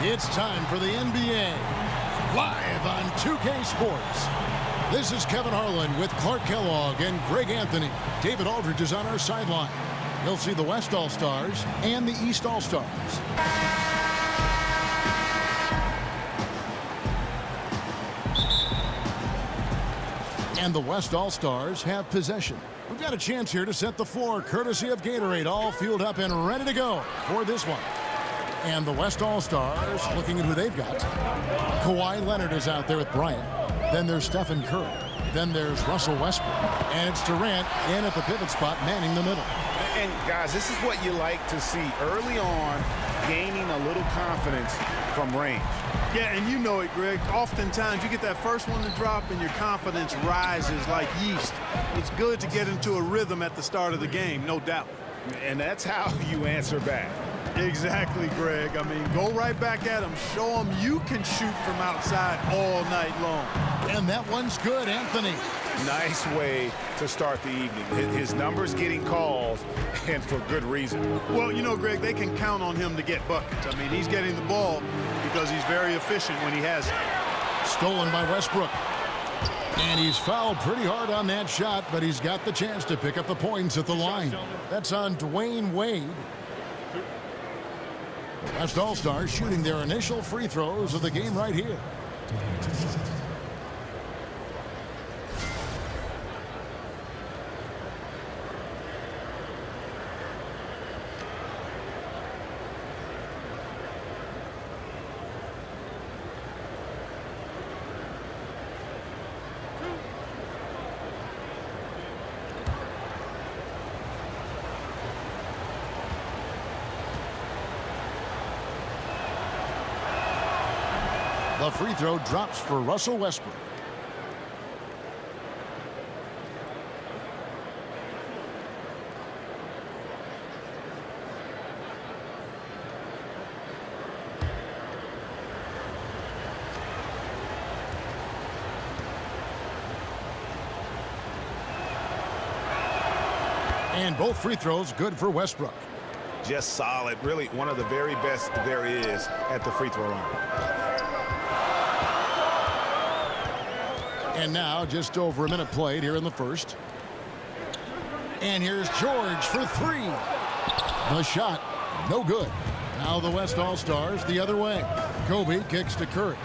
It's time for the NBA, live on 2K Sports. This is Kevin Harlan with Clark Kellogg and Greg Anthony. David Aldridge is on our sideline. You'll see the West All-Stars and the East All-Stars. And the West All-Stars have possession. We've got a chance here to set the floor, courtesy of Gatorade, all fueled up and ready to go for this one. And the West All-Stars, looking at who they've got. Kawhi Leonard is out there with Bryant. Then there's Stephen Curry. Then there's Russell Westbrook. And it's Durant in at the pivot spot, manning the middle. And, guys, this is what you like to see early on, gaining a little confidence from range. Yeah, and you know it, Greg. Oftentimes, you get that first one to drop and your confidence rises like yeast. It's good to get into a rhythm at the start of the game, no doubt. And that's how you answer back. Exactly, Greg. I mean, go right back at them. Show them you can shoot from outside all night long. And that one's good, Anthony. Nice way to start the evening. His numbers getting calls, and for good reason. Well, you know, Greg, they can count on him to get buckets. I mean, he's getting the ball because he's very efficient when he has it. Stolen by Westbrook. And he's fouled pretty hard on that shot, but he's got the chance to pick up the points at the line. That's on Dwayne Wade. The West All-Stars shooting their initial free throws of the game right here. The free throw drops for Russell Westbrook. And both free throws good for Westbrook. Just solid. Really one of the very best there is at the free throw line. And now just over a minute played here in the first. And here's George for three. The shot, no good. Now the West All-Stars the other way. Kobe kicks to Curry.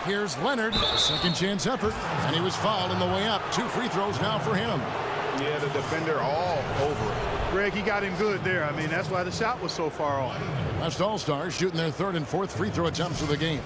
Here's Leonard, second chance effort. And he was fouled on the way up. Two free throws now for him. Yeah, the defender all over it. Greg, he got him good there. I mean, that's why the shot was so far off. West All-Stars shooting their third and fourth free throw attempts of the game.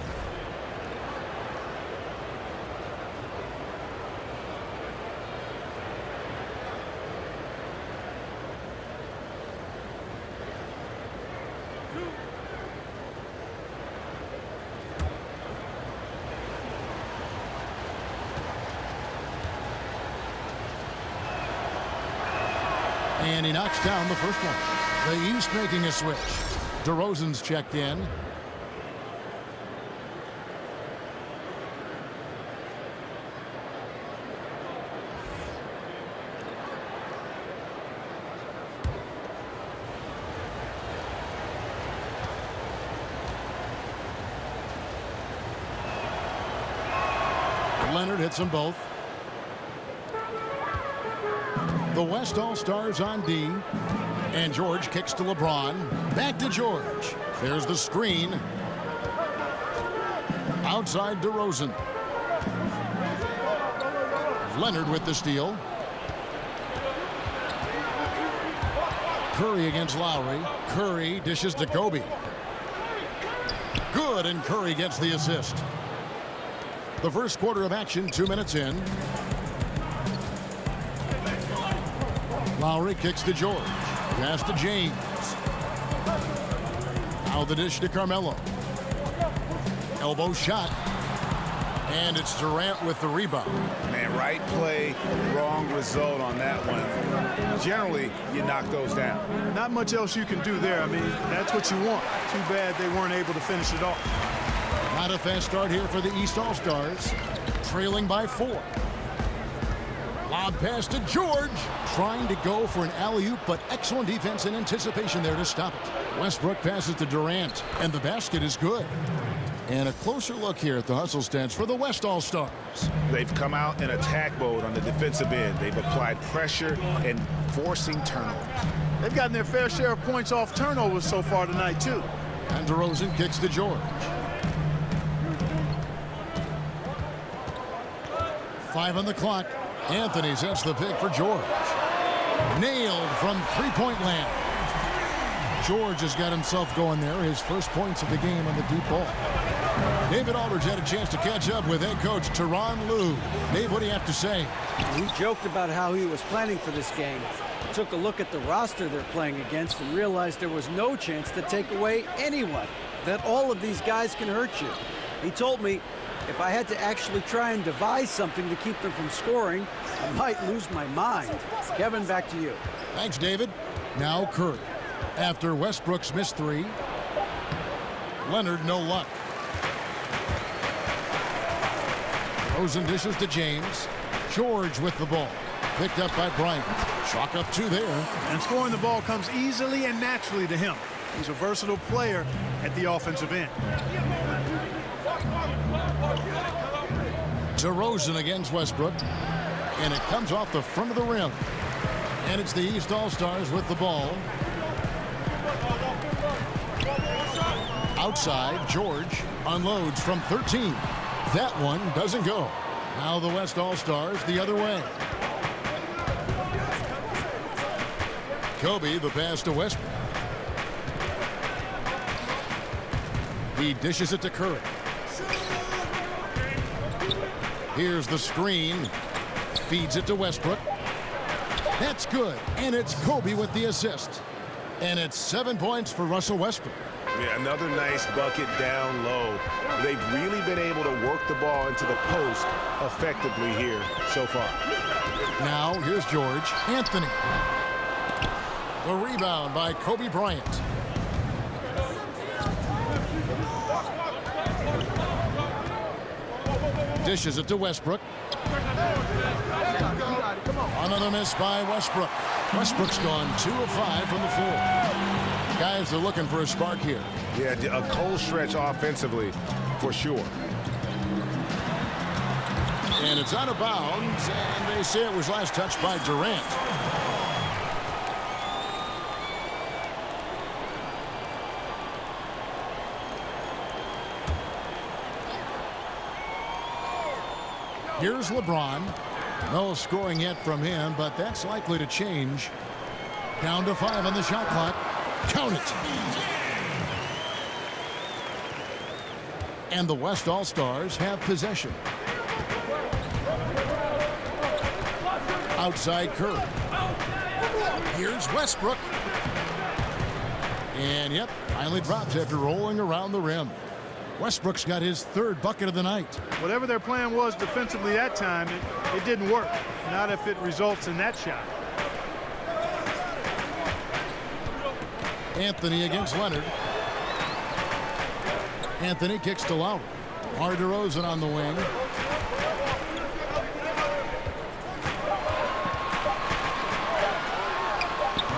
And he knocks down the first one. The East making a switch. DeRozan's checked in. Leonard hits them both. The West All-Stars on D. And George kicks to LeBron. Back to George. There's the screen. Outside DeRozan. Leonard with the steal. Curry against Lowry. Curry dishes to Kobe. Good, and Curry gets the assist. The first quarter of action, 2 minutes in. Lowry kicks to George. Pass to James. Now the dish to Carmelo. Elbow shot. And it's Durant with the rebound. Man, right play, wrong result on that one. Generally, you knock those down. Not much else you can do there. I mean, that's what you want. Too bad they weren't able to finish it off. Not a fast start here for the East All-Stars. Trailing by 4. Lob pass to George. Trying to go for an alley-oop, but excellent defense and anticipation there to stop it. Westbrook passes to Durant, and the basket is good. And a closer look here at the hustle stats for the West All-Stars. They've come out in attack mode on the defensive end. They've applied pressure and forcing turnovers. They've gotten their fair share of points off turnovers so far tonight, too. And DeRozan kicks to George. 5 on the clock. Anthony sets the pick for George. Nailed from three-point land. George has got himself going there. His first points of the game on the deep ball. David Aldridge had a chance to catch up with head coach Tyronn Lue. Dave, what do you have to say? He joked about how he was planning for this game. Took a look at the roster they're playing against and realized there was no chance to take away anyone. That all of these guys can hurt you. He told me if I had to actually try and devise something to keep them from scoring, I might lose my mind. Kevin, back to you. Thanks, David. Now Curry. After Westbrook's missed three, Leonard no luck. Rosen dishes to James. George with the ball. Picked up by Bryant. Chalk up 2 there. And scoring the ball comes easily and naturally to him. He's a versatile player at the offensive end. DeRozan against Westbrook. And it comes off the front of the rim. And it's the East All-Stars with the ball. Outside, George unloads from 13. That one doesn't go. Now the West All-Stars the other way. Kobe, the pass to Westbrook. He dishes it to Curry. Here's the screen. Feeds it to Westbrook. That's good. And it's Kobe with the assist. And it's 7 points for Russell Westbrook. Yeah, another nice bucket down low. They've really been able to work the ball into the post effectively here so far. Now here's George. Anthony. The rebound by Kobe Bryant. Dishes it to Westbrook. Another miss by Westbrook. Westbrook's gone 2 of 5 from the floor. Guys are looking for a spark here. Yeah, a cold stretch offensively for sure. And it's out of bounds, and they say it was last touched by Durant. Here's LeBron. No scoring yet from him, but that's likely to change. Down to 5 on the shot clock. Count it. And the West All-Stars have possession. Outside Curry. Here's Westbrook. And yep, finally drops after rolling around the rim. Westbrook's got his 3rd bucket of the night. Whatever their plan was defensively that time, it didn't work. Not if it results in that shot. Anthony against Leonard. Anthony kicks to Lowry. DeRozan on the wing.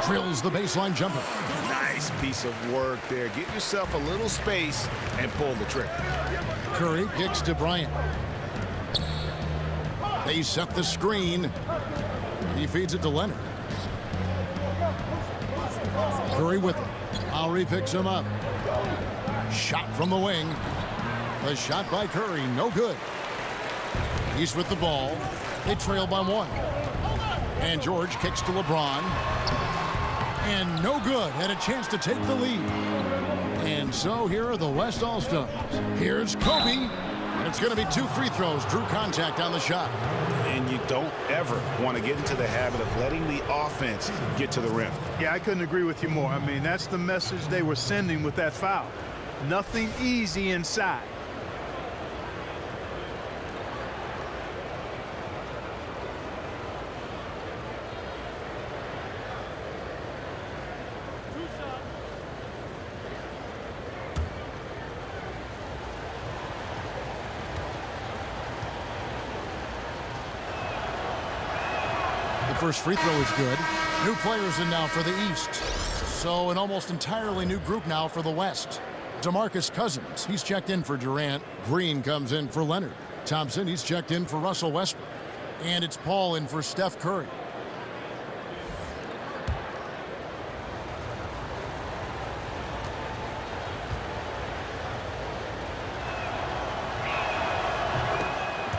Drills the baseline jumper. Nice piece of work there. Get yourself a little space and pull the trigger. Curry kicks to Bryant. They set the screen. He feeds it to Leonard. Curry with it. Lowry picks him up. Shot from the wing. The shot by Curry, no good. He's with the ball. They trail by 1. And George kicks to LeBron. And no good. Had a chance to take the lead. And so here are the West All-Stars. Here's Kobe. And it's going to be 2 free throws. Drew contact on the shot. And you don't ever want to get into the habit of letting the offense get to the rim. Yeah, I couldn't agree with you more. I mean, that's the message they were sending with that foul. Nothing easy inside. first free throw is good. New players in now for the East. So an almost entirely new group now for the West. DeMarcus Cousins, he's checked in for Durant. Green comes in for Leonard. Thompson, he's checked in for Russell Westbrook. And it's Paul in for Steph Curry.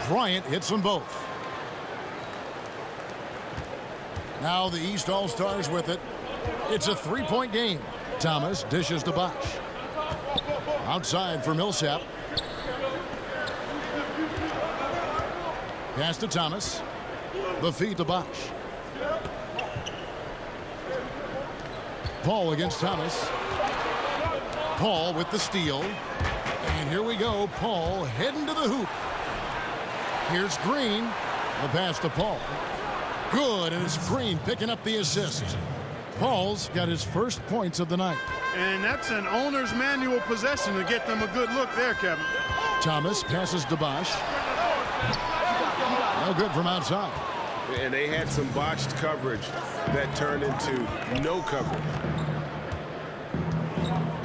Bryant hits them both. Now the East All-Stars with it. It's a three-point game. Thomas dishes to Bosh. Outside for Millsap. Pass to Thomas. The feed to Bosh. Paul against Thomas. Paul with the steal. And here we go. Paul heading to the hoop. Here's Green. The pass to Paul. Good, and it's Green picking up the assist. Paul's got his first points of the night. And that's an owner's manual possession to get them a good look there, Kevin. Thomas passes to Bosh. No good from outside. And they had some botched coverage that turned into no coverage.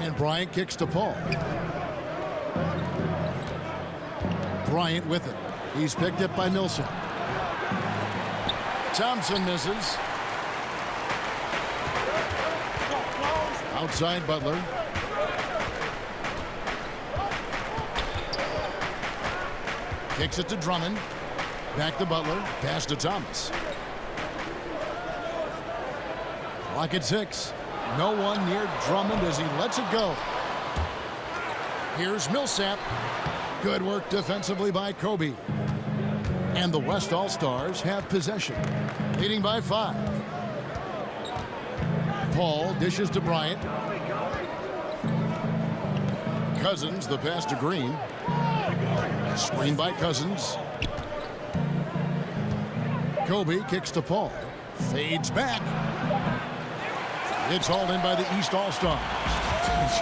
And Bryant kicks to Paul. Bryant with it. He's picked up by Millsap. Thompson misses. Outside Butler. Kicks it to Drummond. Back to Butler. Pass to Thomas. Clock at 6. No one near Drummond as he lets it go. Here's Millsap. Good work defensively by Kobe. And the West All-Stars have possession, leading by 5. Paul dishes to Bryant. Cousins, the pass to Green. Screen by Cousins. Kobe kicks to Paul. Fades back. It's hauled in by the East All-Stars.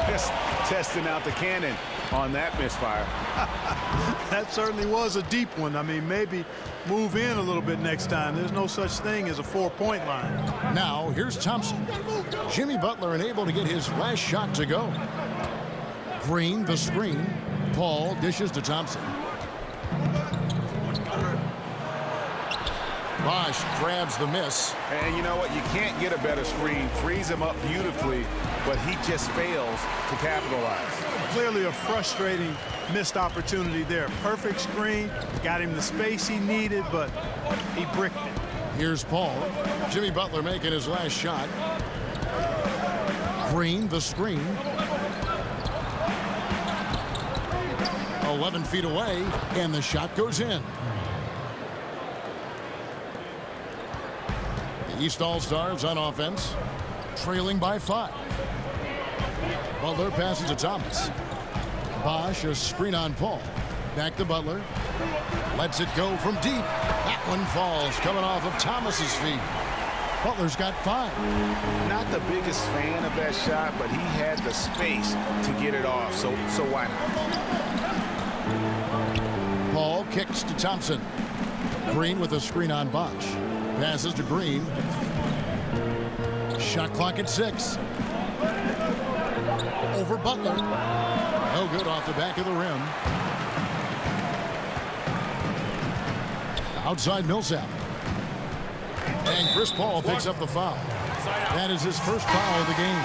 Just testing out the cannon on that misfire. That certainly was a deep one. I mean, maybe move in a little bit next time. There's no such thing as a 4-point line. Now, here's Thompson. Jimmy Butler unable to get his last shot to go. Green, the screen. Paul dishes to Thompson. Bosh grabs the miss. And you know what? You can't get a better screen. Frees him up beautifully, but he just fails to capitalize. Clearly a frustrating missed opportunity there. Perfect screen, got him the space he needed, but he bricked it. Here's Paul. Jimmy Butler making his last shot. Green, the screen. 11 feet away, and the shot goes in. The East All-Stars on offense, trailing by 5. Butler passes to Thomas. Bosh, a screen on Paul. Back to Butler. Lets it go from deep. That one falls, coming off of Thomas's feet. Butler's got 5. Not the biggest fan of that shot, but he had the space to get it off, so why not? Paul kicks to Thompson. Green with a screen on Bosh. Passes to Green. Shot clock at 6. Over Butler. No good off the back of the rim. Outside Millsap. And Chris Paul picks up the foul. That is his first foul of the game.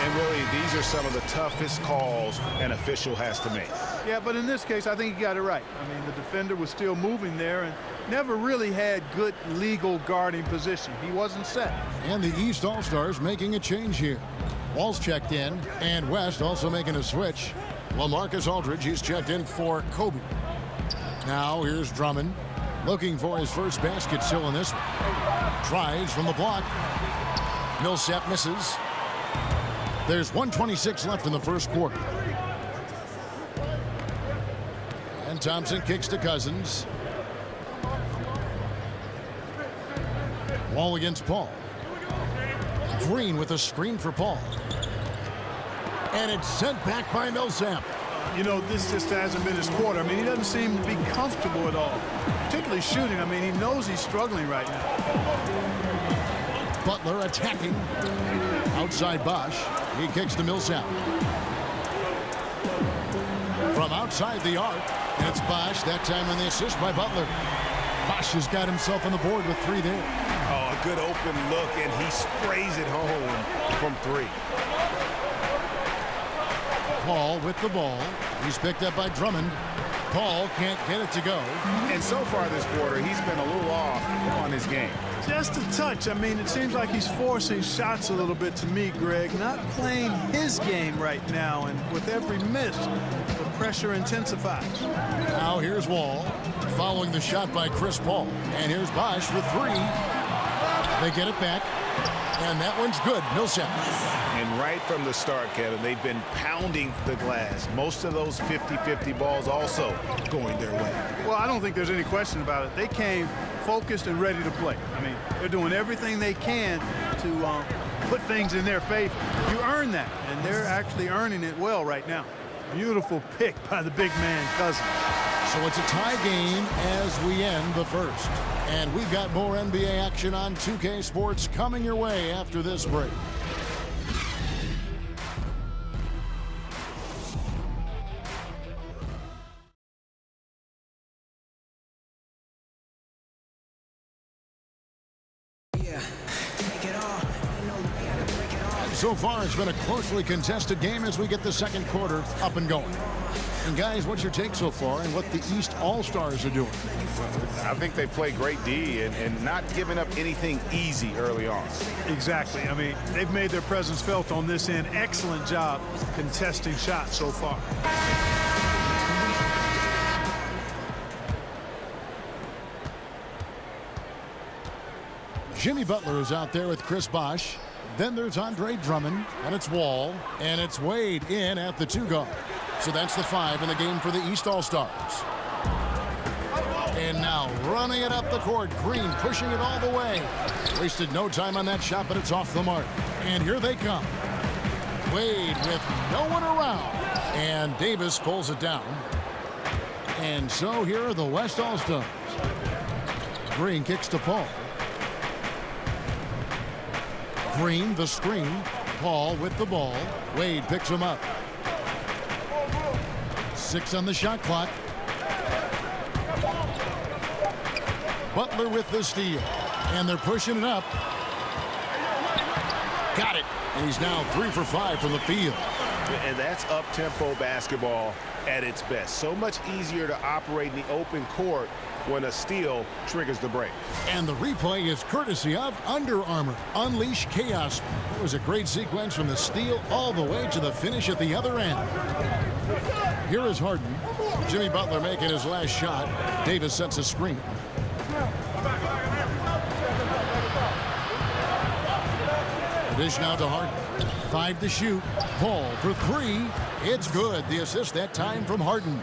And really, these are some of the toughest calls an official has to make. Yeah, but in this case, I think he got it right. I mean, the defender was still moving there and never really had good legal guarding position. He wasn't set. And the East All-Stars making a change here. Wall's checked in, and West also making a switch. LaMarcus Aldridge, he's checked in for Kobe. Now here's Drummond, looking for his first basket still in this one. Tries from the block. Millsap misses. There's 1:26 left in the first quarter. And Thompson kicks to Cousins. Wall against Paul. Green with a screen for Paul. And it's sent back by Millsap. You know, this just hasn't been his quarter. I mean, he doesn't seem to be comfortable at all, particularly shooting. I mean, he knows he's struggling right now. Butler attacking. Outside Bosch. He kicks to Millsap. From outside the arc. And it's Bosch. That time on the assist by Butler. Bosch has got himself on the board with 3 there. Oh, a good open look, and he sprays it home from 3. Paul with the ball. He's picked up by Drummond. Paul can't get it to go. And so far this quarter, he's been a little off on his game. Just a touch. I mean, it seems like he's forcing shots a little bit to me, Greg. Not playing his game right now, and with every miss, the pressure intensifies. Now here's Wall, following the shot by Chris Paul. And here's Bosch with 3. They get it back, and that one's good. Millsap. And right from the start, Kevin, they've been pounding the glass. Most of those 50-50 balls also going their way. Well, I don't think there's any question about it. They came focused and ready to play. I mean, they're doing everything they can to put things in their favor. You earn that, and they're actually earning it well right now. Beautiful pick by the big man, Cousins. So it's a tie game as we end the first. And we've got more NBA action on 2K Sports coming your way after this break. So far, it's been a closely contested game as we get the second quarter up and going. And guys, what's your take so far and what the East All-Stars are doing? I think they play great D and not giving up anything easy early on. Exactly. I mean, they've made their presence felt on this end. Excellent job contesting shots so far. Jimmy Butler is out there with Chris Bosch. Then there's Andre Drummond, and it's Wall, and it's Wade in at the 2 guard. So that's the 5 in the game for the East All-Stars. And now running it up the court, Green pushing it all the way. Wasted no time on that shot, but it's off the mark. And here they come. Wade with no one around. And Davis pulls it down. And so here are the West All-Stars. Green kicks to Paul. Green, the screen. Paul with the ball. Wade picks him up. 6 on the shot clock. Butler with the steal. And they're pushing it up. Got it. And he's now 3 for 5 from the field. And that's up-tempo basketball at its best. So much easier to operate in the open court when a steal triggers the break. And the replay is courtesy of Under Armour. Unleash chaos. It was a great sequence from the steal all the way to the finish at the other end. Here is Harden. Jimmy Butler making his last shot. Davis sets a screen. The dish now to Harden. 5 to shoot. Paul for 3. It's good. The assist that time from Harden.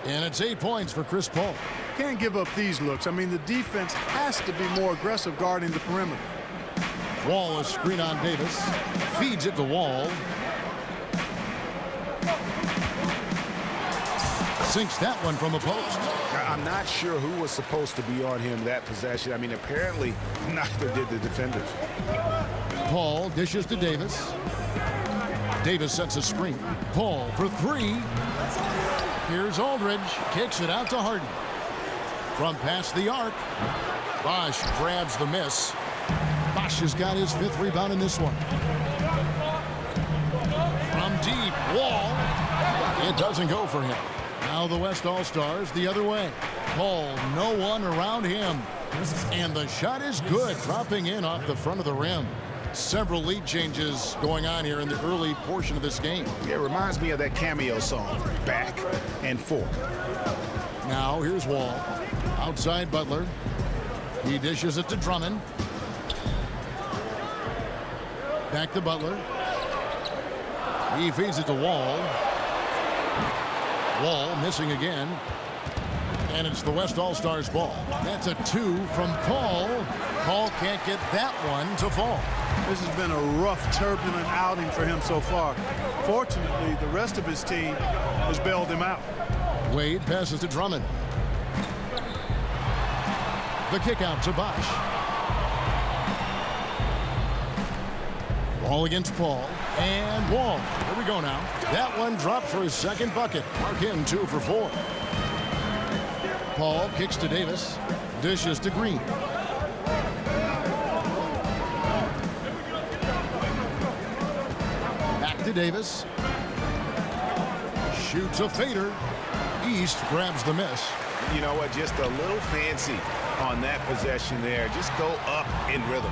And it's 8 points for Chris Paul. Can't give up these looks. I mean, the defense has to be more aggressive guarding the perimeter. Wall is screen on Davis. Feeds it to Wall. Sinks that one from the post. I'm not sure who was supposed to be on him that possession. I mean, apparently neither did the defenders. Paul dishes to Davis. Davis sets a screen. Paul for 3. Here's Aldridge. Kicks it out to Harden. From past the arc. Bosch grabs the miss. Bosch has got his 5th rebound in this one. From deep. Wall. It doesn't go for him. Now the West All-Stars the other way. Paul, no one around him. And the shot is good, dropping in off the front of the rim. Several lead changes going on here in the early portion of this game. It reminds me of that Cameo song, Back and Forth. Now here's Wall. Outside Butler. He dishes it to Drummond. Back to Butler. He feeds it to Wall. Wall missing again. And it's the West All-Stars ball. That's a 2 from Paul. Paul can't get that one to fall. This has been a rough, turbulent outing for him so far. Fortunately, the rest of his team has bailed him out. Wade passes to Drummond. The kick out to Bosch. Ball against Paul. And Wall. Here we go now. That one dropped for his second bucket. Mark him 2 for 4. Paul kicks to Davis. Dishes to Green. Back to Davis. Shoots a fader. East grabs the miss. You know what? Just a little fancy on that possession there. Just go up in rhythm.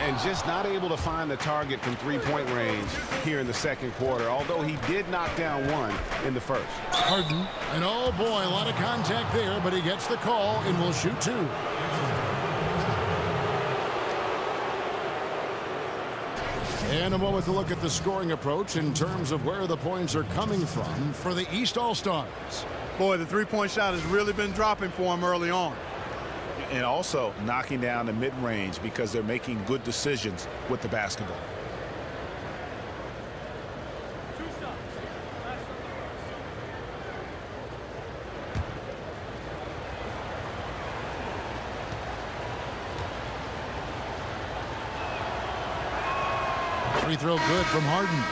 And just not able to find the target from three-point range here in the second quarter, although he did knock down one in the first. Harden. And oh boy, a lot of contact there, but he gets the call and will shoot 2. And a moment to look at the scoring approach in terms of where the points are coming from for the East All-Stars. Boy, the three-point shot has really been dropping for him early on. And also knocking down the mid-range because they're making good decisions with the basketball. Free throw good from Harden.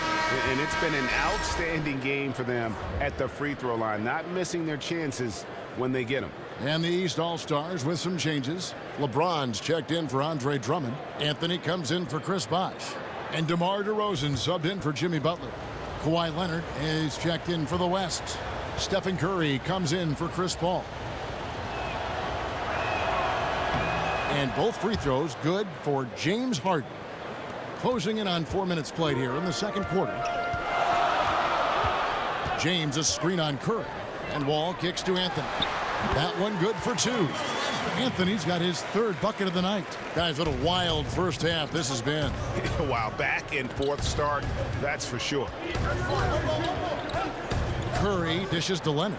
And it's been an outstanding game for them at the free throw line, not missing their chances when they get them. And the East All-Stars with some changes. LeBron's checked in for Andre Drummond. Anthony comes in for Chris Bosh. And DeMar DeRozan subbed in for Jimmy Butler. Kawhi Leonard is checked in for the West. Stephen Curry comes in for Chris Paul. And both free throws good for James Harden. Closing in on 4 minutes played here in the second quarter. James a screen on Curry. And Wall kicks to Anthony. That one good for 2. Anthony's got his 3rd bucket of the night. Guys, what a wild first half this has been. Wow, back and forth start, that's for sure. Curry dishes to Leonard.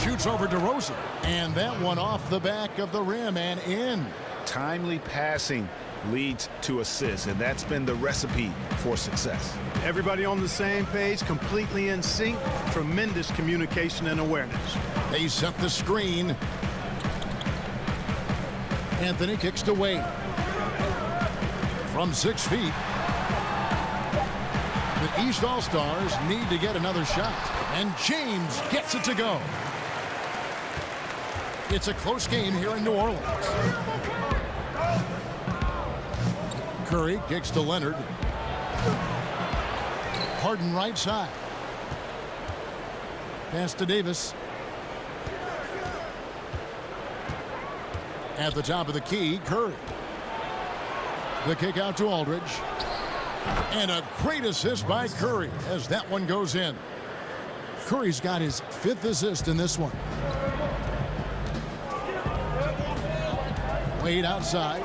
Shoots over DeRozan. And that one off the back of the rim and in. Timely passing leads to assists, and that's been the recipe for success. Everybody on the same page, completely in sync, tremendous communication and awareness. They set the screen. Anthony kicks to Wade. From 6 feet. The East All-Stars need to get another shot. And James gets it to go. It's a close game here in New Orleans. Curry kicks to Leonard. Harden right side. Pass to Davis. At the top of the key, Curry. The kick out to Aldridge. And a great assist by Curry as that one goes in. Curry's got his 5th assist in this one. Wade outside.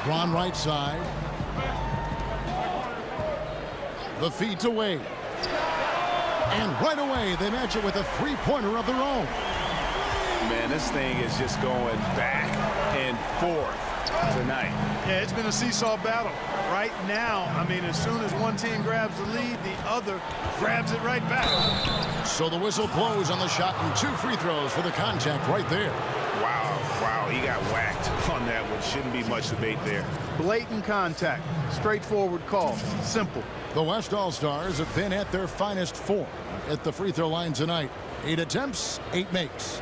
Ron right side. The feed to Wade. And right away, they match it with a three-pointer of their own. Man, this thing is just going back and forth tonight. Yeah, it's been a seesaw battle. Right now, I mean, as soon as one team grabs the lead, the other grabs it right back. So the whistle blows on the shot and 2 free throws for the contact right there. Wow, he got whacked on that one. Shouldn't be much debate there. Blatant contact, straightforward call, simple. The West All-Stars have been at their finest form at the free throw line tonight. 8 attempts, 8 makes.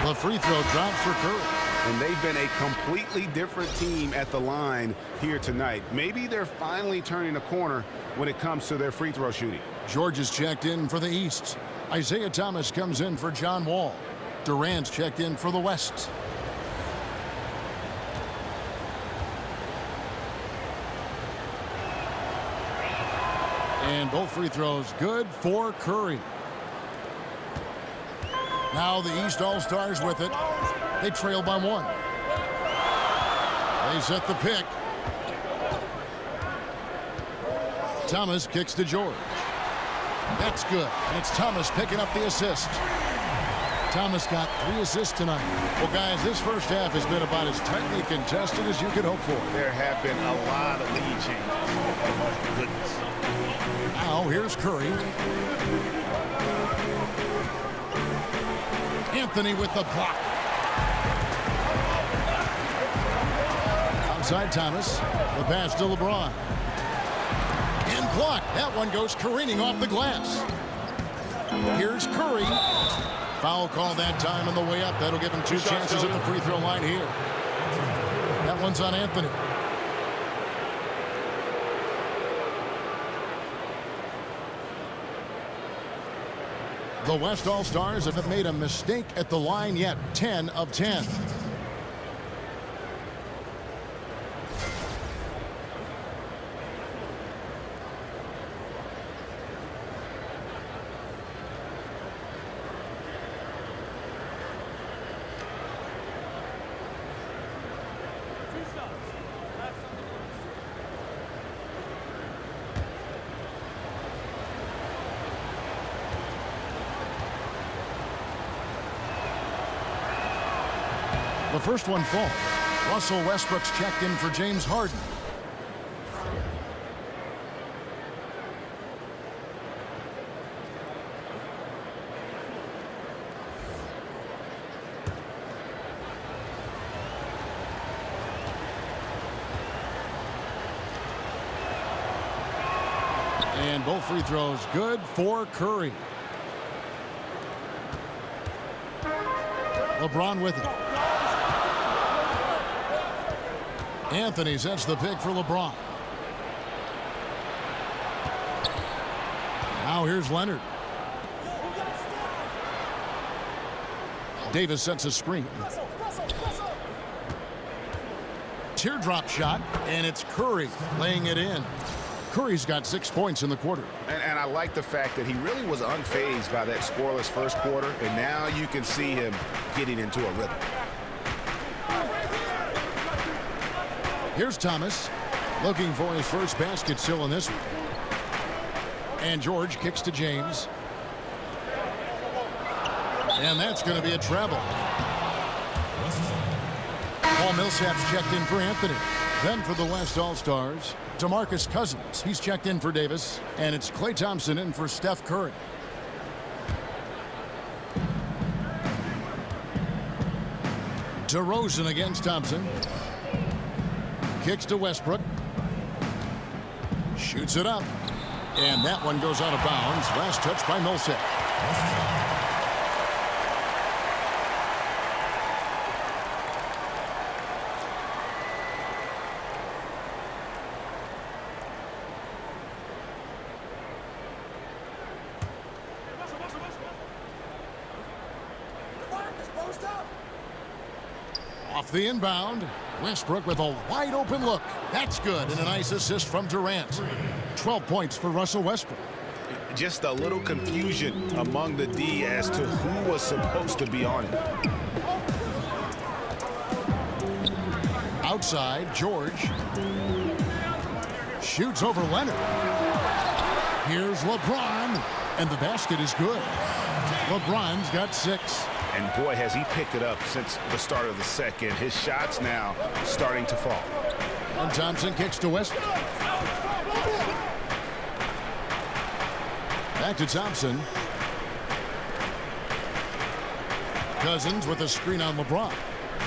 The free throw drops for Curry. And they've been a completely different team at the line here tonight. Maybe they're finally turning a corner when it comes to their free throw shooting. George is checked in for the East. Isaiah Thomas comes in for John Wall. Durant's checked in for the West. And both free throws good for Curry. Now the East All-Stars with it. They trail by 1. They set the pick. Thomas kicks to George. That's good. And it's Thomas picking up the assist. Thomas got 3 assists tonight. Well, guys, this first half has been about as tightly contested as you could hope for. There have been a lot of lead changes. Goodness. Now, here's Curry. Anthony with the block. Outside Thomas. The pass to LeBron. And blocked. That one goes careening off the glass. Here's Curry. Foul call that time on the way up. That'll give him 2 chances at the free throw line here. That one's on Anthony. The West All-Stars haven't made a mistake at the line yet. 10 of 10. The first one falls. Russell Westbrook's checked in for James Harden. And both free throws good for Curry. LeBron with it. Anthony sets the pick for LeBron. Now here's Leonard. Davis sets a screen. Teardrop shot, and it's Curry laying it in. Curry's got 6 points in the quarter. And I like the fact that he really was unfazed by that scoreless first quarter, and now you can see him getting into a rhythm. Here's Thomas, looking for his first basket still in this one. And George kicks to James. And that's going to be a travel. Paul Millsap's checked in for Anthony. Then for the West All-Stars, DeMarcus Cousins. He's checked in for Davis. And it's Klay Thompson in for Steph Curry. DeRozan against Thompson. Kicks to Westbrook. Shoots it up. And that one goes out of bounds. Last touch by Millsap. Off the inbound. Westbrook with a wide open look. That's good. And a nice assist from Durant. 12 points for Russell Westbrook. Just a little confusion among the D as to who was supposed to be on it. Outside, George. Shoots over Leonard. Here's LeBron. And the basket is good. LeBron's got 6. And boy, has he picked it up since the start of the second. His shots now starting to fall. And Thompson kicks to Westbrook. Back to Thompson. Cousins with a screen on LeBron.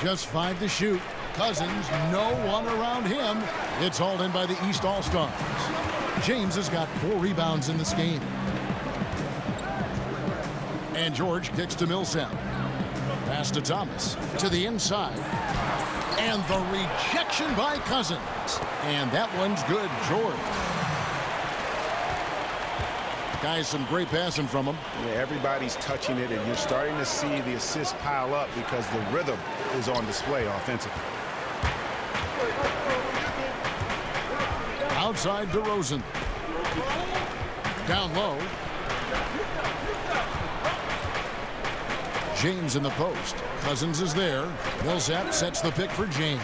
Just 5 to shoot. Cousins, no one around him. It's hauled in by the East All-Stars. James has got 4 rebounds in this game. And George kicks to Millsap. Pass to Thomas. To the inside. And the rejection by Cousins. And that one's good, George. Guys, some great passing from him. Yeah, everybody's touching it, and you're starting to see the assists pile up because the rhythm is on display offensively. Outside DeRozan. Down low. James in the post. Cousins is there. Millsap sets the pick for James.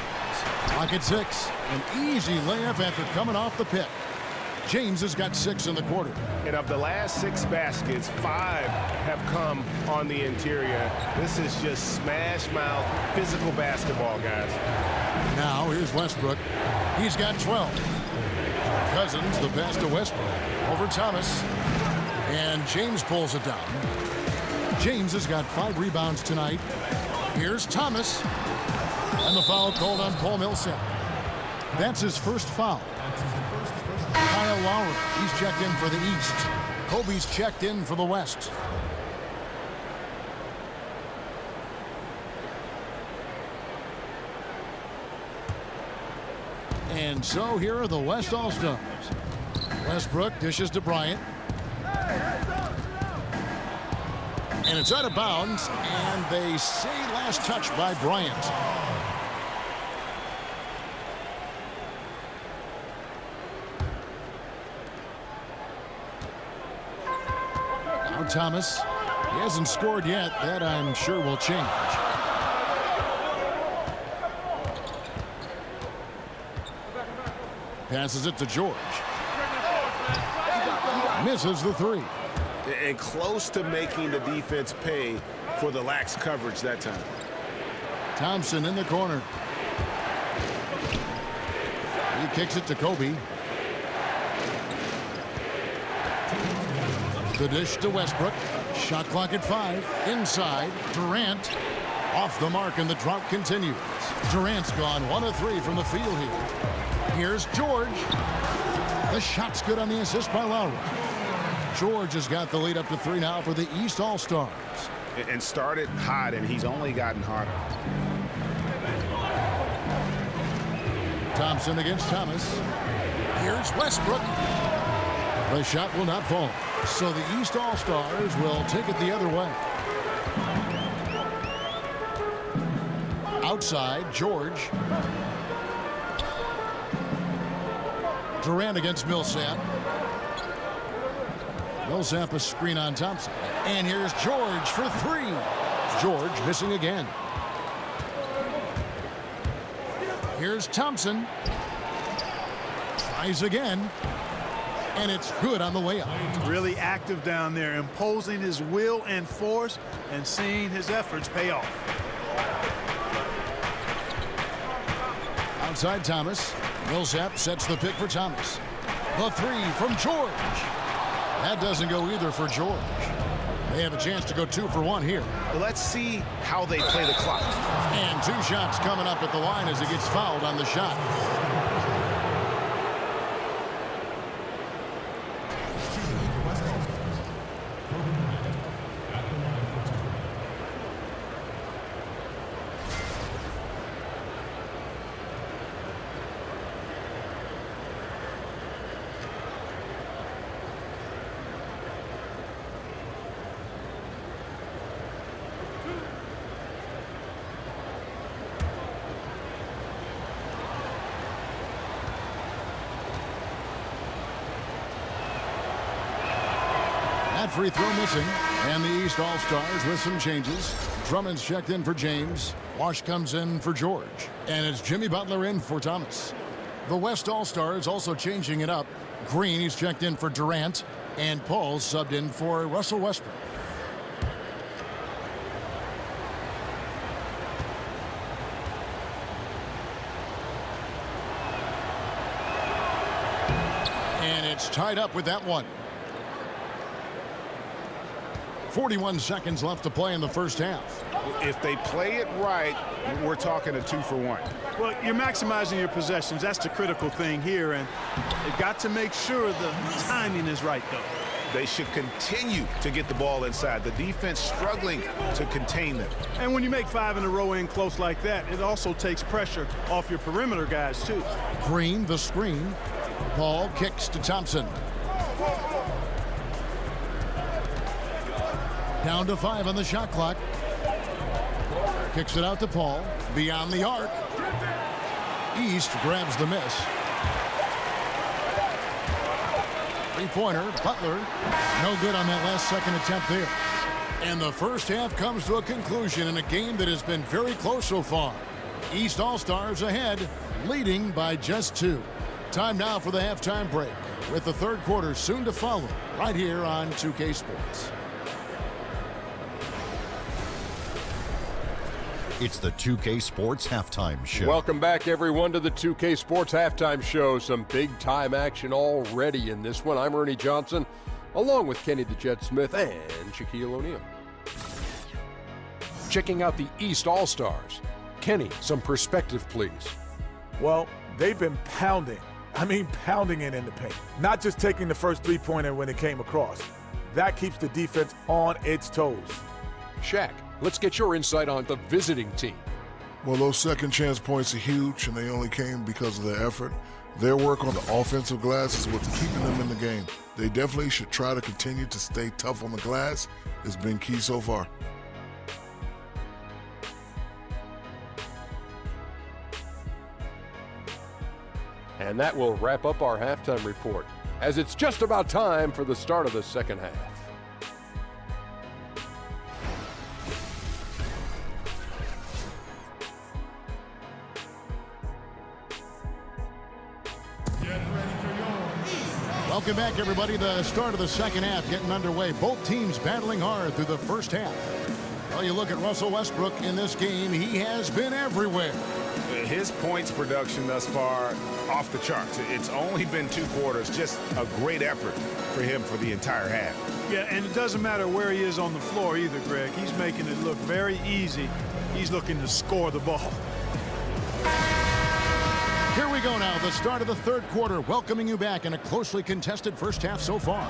Clock at 6. An easy layup after coming off the pick. James has got 6 in the quarter. And of the last 6 baskets, 5 have come on the interior. This is just smash mouth physical basketball, guys. Now here's Westbrook. He's got 12. Cousins, the pass to Westbrook. Over Thomas. And James pulls it down. James has got 5 rebounds tonight. Here's Thomas. And the foul called on Paul Millsap. That's his first foul. Kyle Lowry, he's checked in for the East. Kobe's checked in for the West. And so here are the West All-Stars. Westbrook dishes to Bryant. And it's out of bounds, and they say last touch by Bryant. Now Thomas. He hasn't scored yet. That I'm sure will change. Passes it to George. Misses the 3. And close to making the defense pay for the lax coverage that time. Thompson in the corner. He kicks it to Kobe. The dish to Westbrook. Shot clock at 5. Inside. Durant. Off the mark, and the drought continues. Durant's gone 1 of 3 from the field here. Here's George. The shot's good on the assist by Lowry. George has got the lead up to 3 now for the East All-Stars. And started hot, and he's only gotten hotter. Thompson against Thomas. Here's Westbrook. The shot will not fall. So the East All-Stars will take it the other way. Outside, George. Durant against Millsap. Millsap a screen on Thompson. And here's George for 3. George missing again. Here's Thompson. Tries again. And it's good on the layup. Really active down there, imposing his will and force and seeing his efforts pay off. Outside Thomas. Millsap sets the pick for Thomas. The 3 from George. That doesn't go either for George. They have a chance to go 2 for 1 here. Let's see how they play the clock. And 2 shots coming up at the line as he gets fouled on the shot. That free throw missing. And the East All-Stars with some changes. Drummond's checked in for James. Wash comes in for George. And it's Jimmy Butler in for Thomas. The West All-Stars also changing it up. Green, he's checked in for Durant. And Paul's subbed in for Russell Westbrook. And it's tied up with that one. 41 seconds left to play in the first half. If they play it right, we're talking a 2 for 1. Well, you're maximizing your possessions. That's the critical thing here, and they've got to make sure the timing is right, though. They should continue to get the ball inside. The defense struggling to contain them. And when you make 5 in a row in close like that, it also takes pressure off your perimeter guys, too. Green, the screen. Paul kicks to Thompson. Down to 5 on the shot clock. Kicks it out to Paul. Beyond the arc. East grabs the miss. Three-pointer. Butler. No good on that last second attempt there. And the first half comes to a conclusion in a game that has been very close so far. East All-Stars ahead, leading by just 2. Time now for the halftime break, with the third quarter soon to follow, right here on 2K Sports. It's the 2K Sports Halftime Show. Welcome back, everyone, to the 2K Sports Halftime Show. Some big-time action already in this one. I'm Ernie Johnson, along with Kenny the Jet Smith and Shaquille O'Neal. Checking out the East All-Stars. Kenny, some perspective, please. Well, they've been pounding it in the paint. Not just taking the first three-pointer when it came across. That keeps the defense on its toes. Shaq, let's get your insight on the visiting team. Well, those second chance points are huge, and they only came because of their effort. Their work on the offensive glass is what's keeping them in the game. They definitely should try to continue to stay tough on the glass. It's been key so far. And that will wrap up our halftime report, as it's just about time for the start of the second half. Welcome back, everybody. The start of the second half getting underway. Both teams battling hard through the first half. Well, you look at Russell Westbrook in this game. He has been everywhere. His points production thus far off the charts. It's only been 2 quarters. Just a great effort for him for the entire half. Yeah, and it doesn't matter where he is on the floor either, Greg. He's making it look very easy. He's looking to score the ball. Here we go now, the start of the third quarter, welcoming you back in a closely contested first half so far.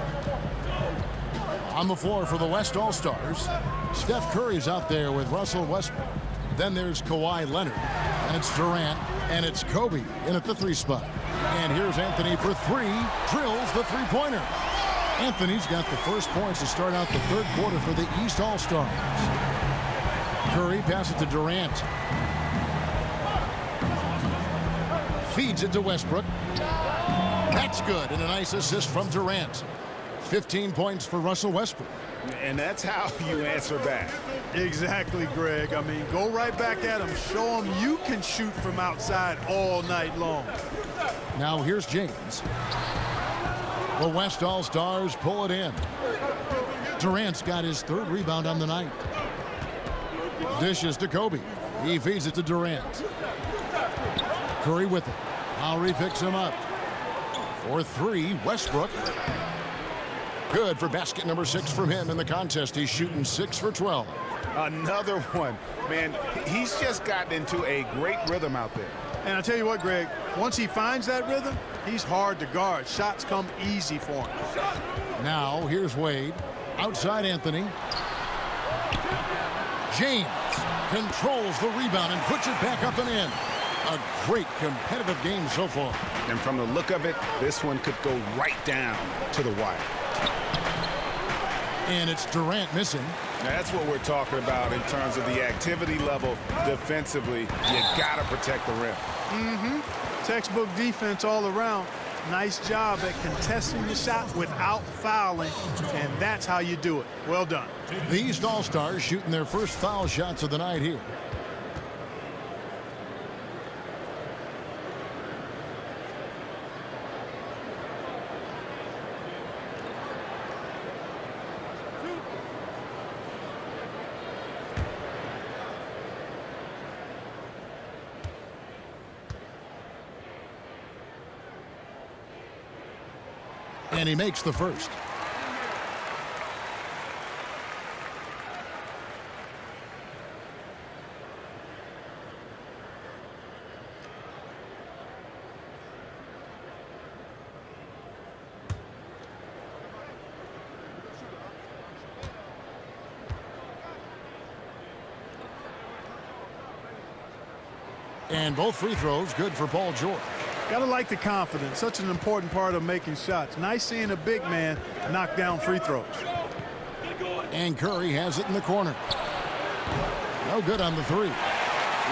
On the floor for the West All-Stars, Steph Curry's out there with Russell Westbrook. Then there's Kawhi Leonard, and it's Durant, and it's Kobe in at the 3 spot. And here's Anthony for 3, drills the three-pointer. Anthony's got the first points to start out the third quarter for the East All-Stars. Curry passes to Durant. Feeds it to Westbrook. That's good, and a nice assist from Durant. 15 points for Russell Westbrook. And that's how you answer back. Exactly, Greg. I mean, go right back at him. Show him you can shoot from outside all night long. Now here's James. The West All-Stars pull it in. Durant's got his 3rd rebound on the night. Dishes to Kobe. He feeds it to Durant. Curry with it. Lowry picks him up. For 3, Westbrook. Good for basket number 6 from him in the contest. He's shooting 6 for 12. Another one. Man, he's just gotten into a great rhythm out there. And I tell you what, Greg, once he finds that rhythm, he's hard to guard. Shots come easy for him. Now, here's Wade. Outside Anthony. James controls the rebound and puts it back up and in. A great competitive game so far. And from the look of it, this one could go right down to the wire. And it's Durant missing. Now, that's what we're talking about in terms of the activity level defensively. You got to protect the rim. Textbook defense all around. Nice job at contesting the shot without fouling, and that's how you do it. Well done. The East All-Stars shooting their first foul shots of the night here. And he makes the first. And both free throws good for Paul George. Gotta like the confidence. Such an important part of making shots. Nice seeing a big man knock down free throws. And Curry has it in the corner. No good on the 3.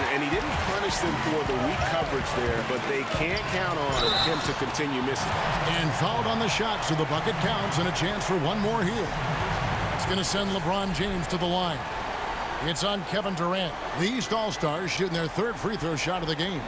And he didn't punish them for the weak coverage there, but they can't count on him to continue missing. And fouled on the shot, so the bucket counts and a chance for one more here. going to send LeBron James to the line. It's on Kevin Durant. The East All-Stars shooting their third free throw shot of the game.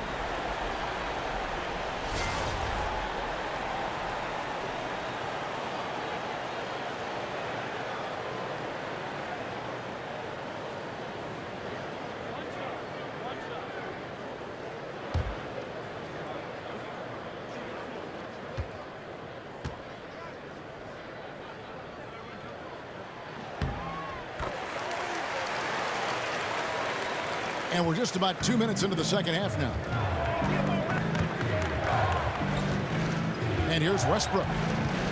And we're just about 2 minutes into the second half now. And here's Westbrook.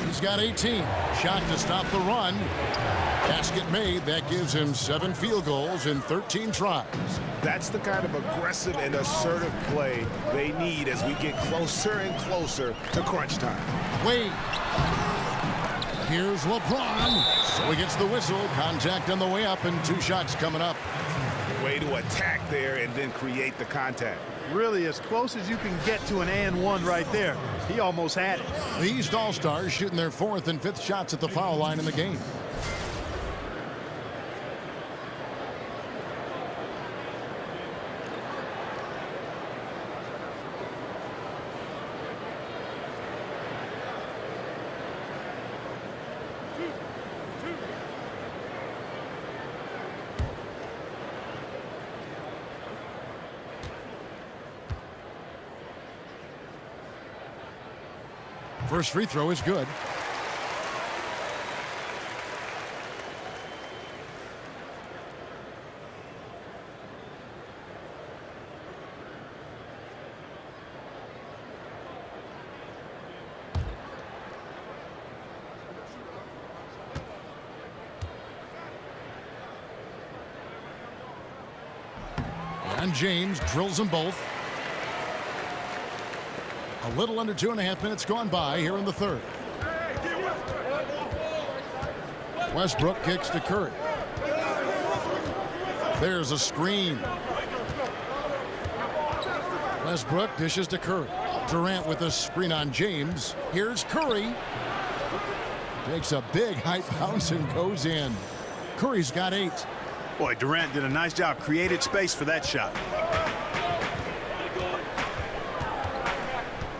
He's got 18. Shot to stop the run. Basket made. That gives him 7 field goals in 13 tries. That's the kind of aggressive and assertive play they need as we get closer and closer to crunch time. Wade. Here's LeBron. So he gets the whistle. Contact on the way up and 2 shots coming up. Way to attack there and then create the contact. Really as close as you can get to an and one right there. He almost had it. The East All-Stars shooting their 4th and 5th shots at the foul line in the game. First free throw is good. And James drills them both. A little under 2.5 minutes gone by here in the third. Westbrook kicks to Curry. There's a screen. Westbrook dishes to Curry. Durant with a screen on James. Here's Curry. Takes a big high bounce and goes in. Curry's got 8. Boy, Durant did a nice job. Created space for that shot.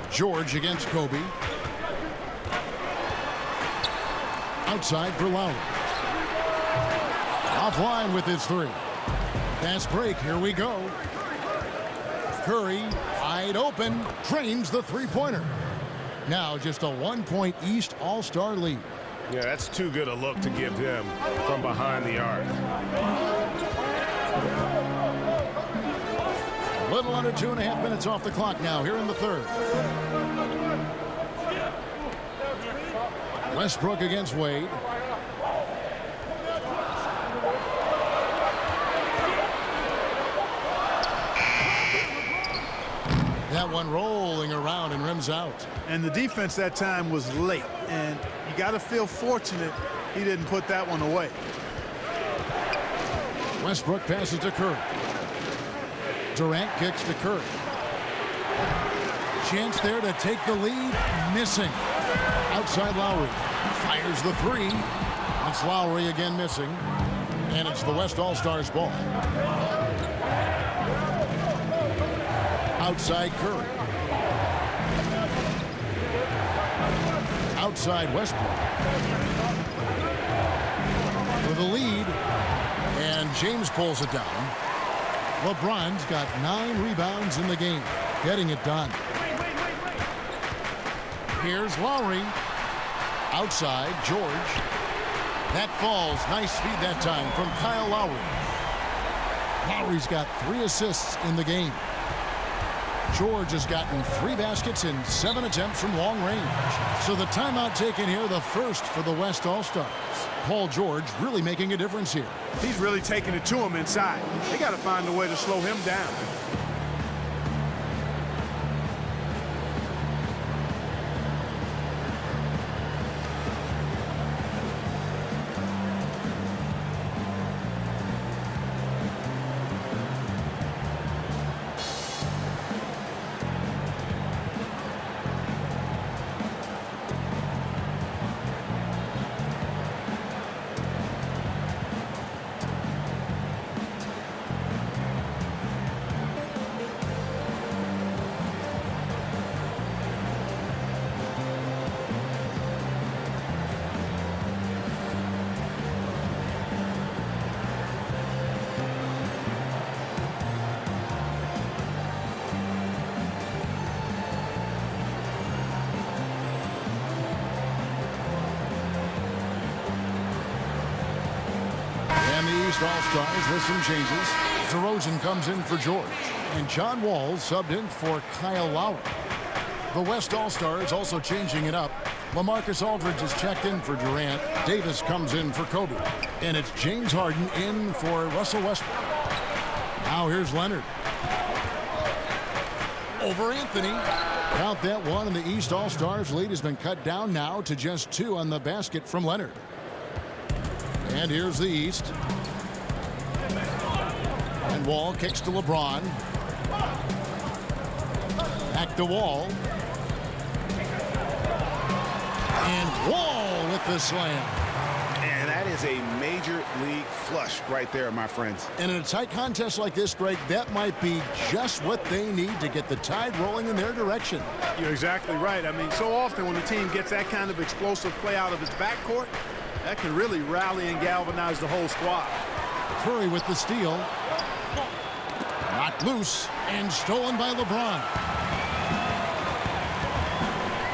George against Kobe. Outside for Lowry. Offline with his 3. Fast break. Here we go. Curry wide open. Drains the 3-pointer. Now just a 1-point East All-Star lead. Yeah, that's too good a look to give them from behind the arc. A little under 2.5 minutes off the clock now here in the third. Westbrook against Wade. That one rolling around and rims out. And the defense that time was late. And you got to feel fortunate he didn't put that one away. Westbrook passes to Curry. Durant kicks to Curry. Chance there to take the lead. Missing. Outside Lowry. Fires the 3. It's Lowry again missing. And it's the West All-Stars ball. Outside Curry. Outside Westbrook. With a lead. And James pulls it down. LeBron's got 9 rebounds in the game. Getting it done. Here's Lowry. Outside, George. That falls. Nice feed that time from Kyle Lowry. Lowry's got 3 assists in the game. George has gotten 3 baskets in 7 attempts from long range. So the timeout taken here, the first for the West All-Stars. Paul George really making a difference here. He's really taking it to him inside. They got to find a way to slow him down. East All-Stars with some changes. DeRozan comes in for George, and John Wall subbed in for Kyle Lowry. The West All-Stars also changing it up. LaMarcus Aldridge is checked in for Durant. Davis comes in for Kobe. And it's James Harden in for Russell Westbrook. Now here's Leonard. Over Anthony. Count that one, and the East All-Stars lead has been cut down now to just 2 on the basket from Leonard. And here's the East. And Wall kicks to LeBron. Back to Wall. And Wall with the slam. And that is a major league flush right there, my friends. And in a tight contest like this, Greg, that might be just what they need to get the tide rolling in their direction. You're exactly right. I mean, so often when a team gets that kind of explosive play out of its backcourt, that can really rally and galvanize the whole squad. Curry with the steal. Knocked loose and stolen by LeBron.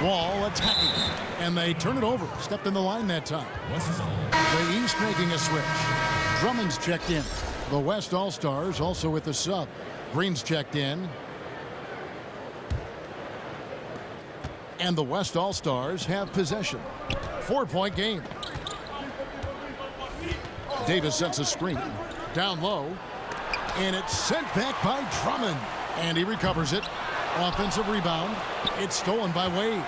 Wall attacking, and they turn it over. Stepped in the line that time. The East making a switch. Drummond's checked in. The West All-Stars also with the sub. Green's checked in. And the West All-Stars have possession. 4-point game. Davis sets a screen. Down low. And it's sent back by Drummond. And he recovers it. Offensive rebound. It's stolen by Wade.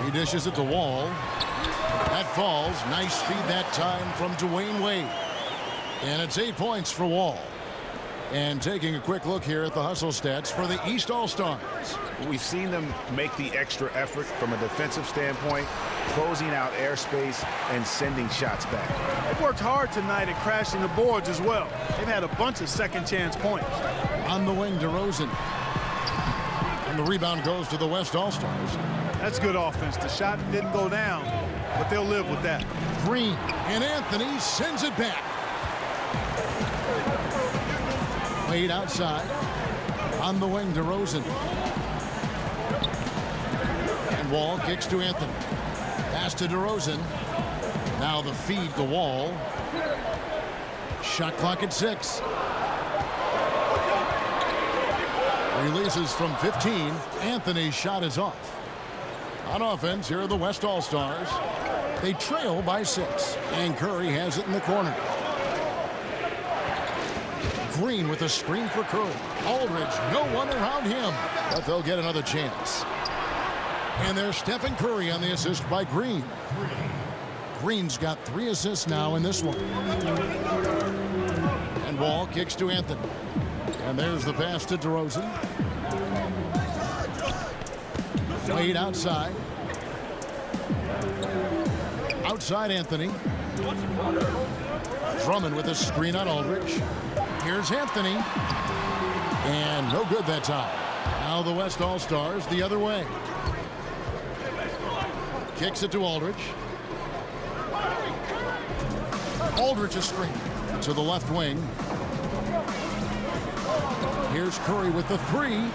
He dishes it to Wall. That falls. Nice speed that time from Dwayne Wade. And it's 8 points for Wall. And taking a quick look here at the hustle stats for the East All-Stars. We've seen them make the extra effort from a defensive standpoint, closing out airspace and sending shots back. They've worked hard tonight at crashing the boards as well. They've had a bunch of second chance points. On the wing, DeRozan. And the rebound goes to the West All-Stars. That's good offense. The shot didn't go down, but they'll live with that. Green, and Anthony sends it back. Wade outside. On the wing, DeRozan. And Wall kicks to Anthony. Pass to DeRozan. Now the feed to Wall. Shot clock at 6. Releases from 15. Anthony's shot is off. On offense, here are the West All-Stars. They trail by 6. And Curry has it in the corner. Green with a screen for Curry. Aldridge, no one around him. But they'll get another chance. And there's Stephen Curry on the assist by Green. Green's got 3 assists now in this one. And Wall kicks to Anthony. And there's the pass to DeRozan. Wade outside. Outside Anthony. Drummond with a screen on Aldridge. Here's Anthony. And no good that time. Now the West All-Stars the other way. Kicks it to Aldridge. Aldridge a screen to the left wing. Here's Curry with the 3.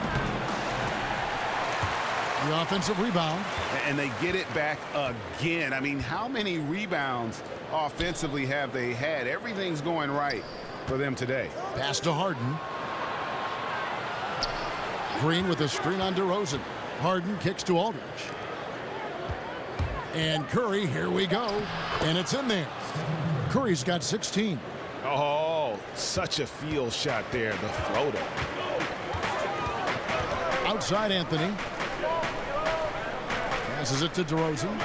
The offensive rebound. And they get it back again. I mean, how many rebounds offensively have they had? Everything's going right for them today. Pass to Harden. Green with a screen on DeRozan. Harden kicks to Aldridge. And Curry, here we go. And it's in there. Curry's got 16. Oh, such a field shot there, the floater. Outside Anthony. Passes it to DeRozan.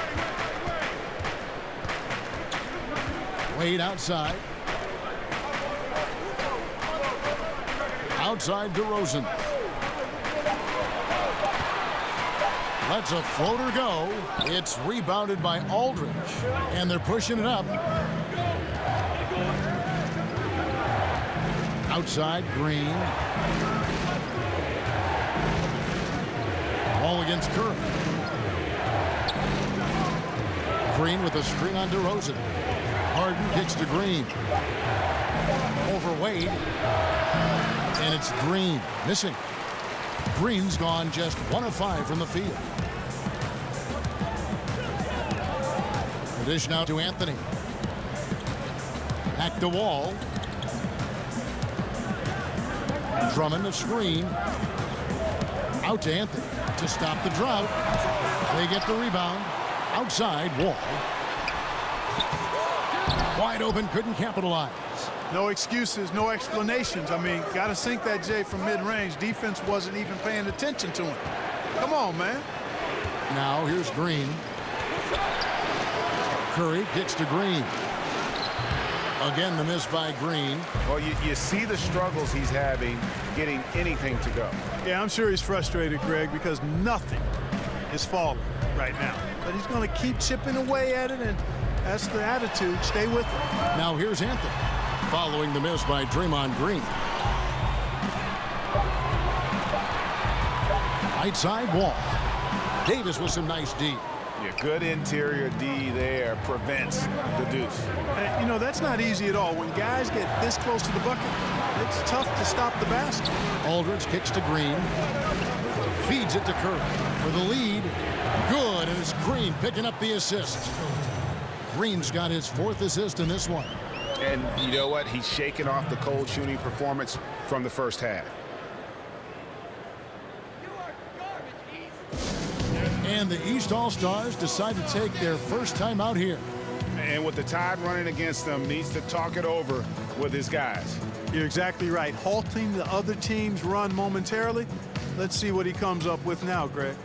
Wade outside. Outside DeRozan. Lets a floater go. It's rebounded by Aldridge. And they're pushing it up. Outside Green. Ball against Curry. Green with a screen on DeRozan. Harden kicks to Green. Over Wade. And it's Green missing. Green's gone just 1 of 5 from the field. The dish now to Anthony. Back to Wall. Drummond a screen. Out to Anthony to stop the drought. They get the rebound. Outside, Wall. Wide open, couldn't capitalize. No excuses, no explanations. I mean, got to sink that J from mid-range. Defense wasn't even paying attention to him. Come on, man. Now here's Green. Curry kicks to Green. Again, the miss by Green. Well, you see the struggles he's having getting anything to go. Yeah, I'm sure he's frustrated, Greg, because nothing is falling right now. But he's going to keep chipping away at it, and that's the attitude. Stay with it. Now here's Anthony, following the miss by Draymond Green. Right side, Wall. Davis with some nice D. Yeah, good interior D there prevents the deuce. And, you know, that's not easy at all. When guys get this close to the bucket, it's tough to stop the basket. Aldridge kicks to Green. Feeds it to Curry for the lead. Good, and it's Green picking up the assist. Green's got his 4th assist in this one. And you know what? He's shaking off the cold shooting performance from the first half. And the East All-Stars decide to take their first time out here. And with the tide running against them, needs to talk it over with his guys. You're exactly right. Halting the other team's run momentarily. Let's see what he comes up with now, Greg.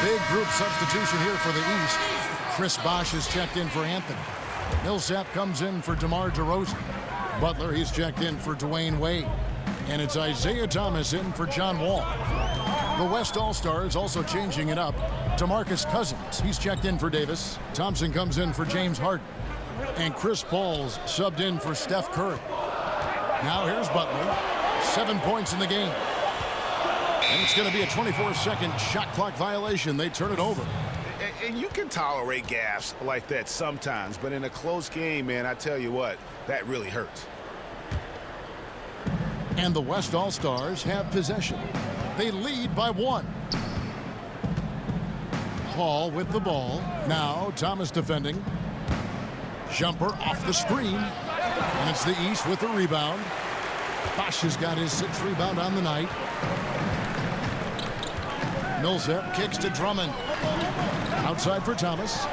Big group substitution here for the East. Chris Bosh is checked in for Anthony. Millsap comes in for DeMar DeRozan. Butler, he's checked in for Dwayne Wade. And it's Isaiah Thomas in for John Wall. The West All-Stars also changing it up. DeMarcus Cousins, he's checked in for Davis. Thompson comes in for James Harden. And Chris Paul's subbed in for Steph Curry. Now here's Butler. 7 points in the game. And it's going to be a 24-second shot clock violation. They turn it over. And you can tolerate gaffes like that sometimes, but in a close game, man, I tell you what, that really hurts. And the West All-Stars have possession. They lead by 1. Paul with the ball. Now Thomas defending. Jumper off the screen. And it's the East with the rebound. Bosh has got his 6th rebound on the night. Millsap kicks to Drummond. Outside for Thomas.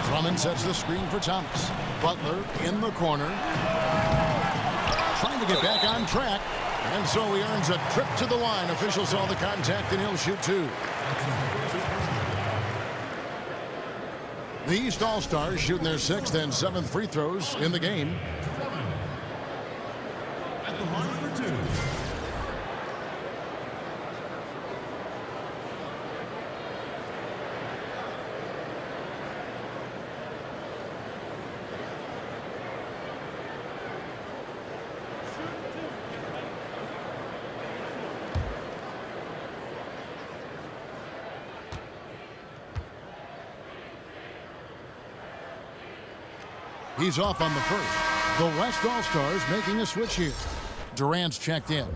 Drummond sets the screen for Thomas. Butler in the corner. Trying to get back on track. And so he earns a trip to the line. Officials saw the contact and he'll shoot 2. The East All-Stars shooting their 6th and 7th free throws in the game. At the line for 2. He's off on the first. The West All-Stars making a switch here. Durant's checked in.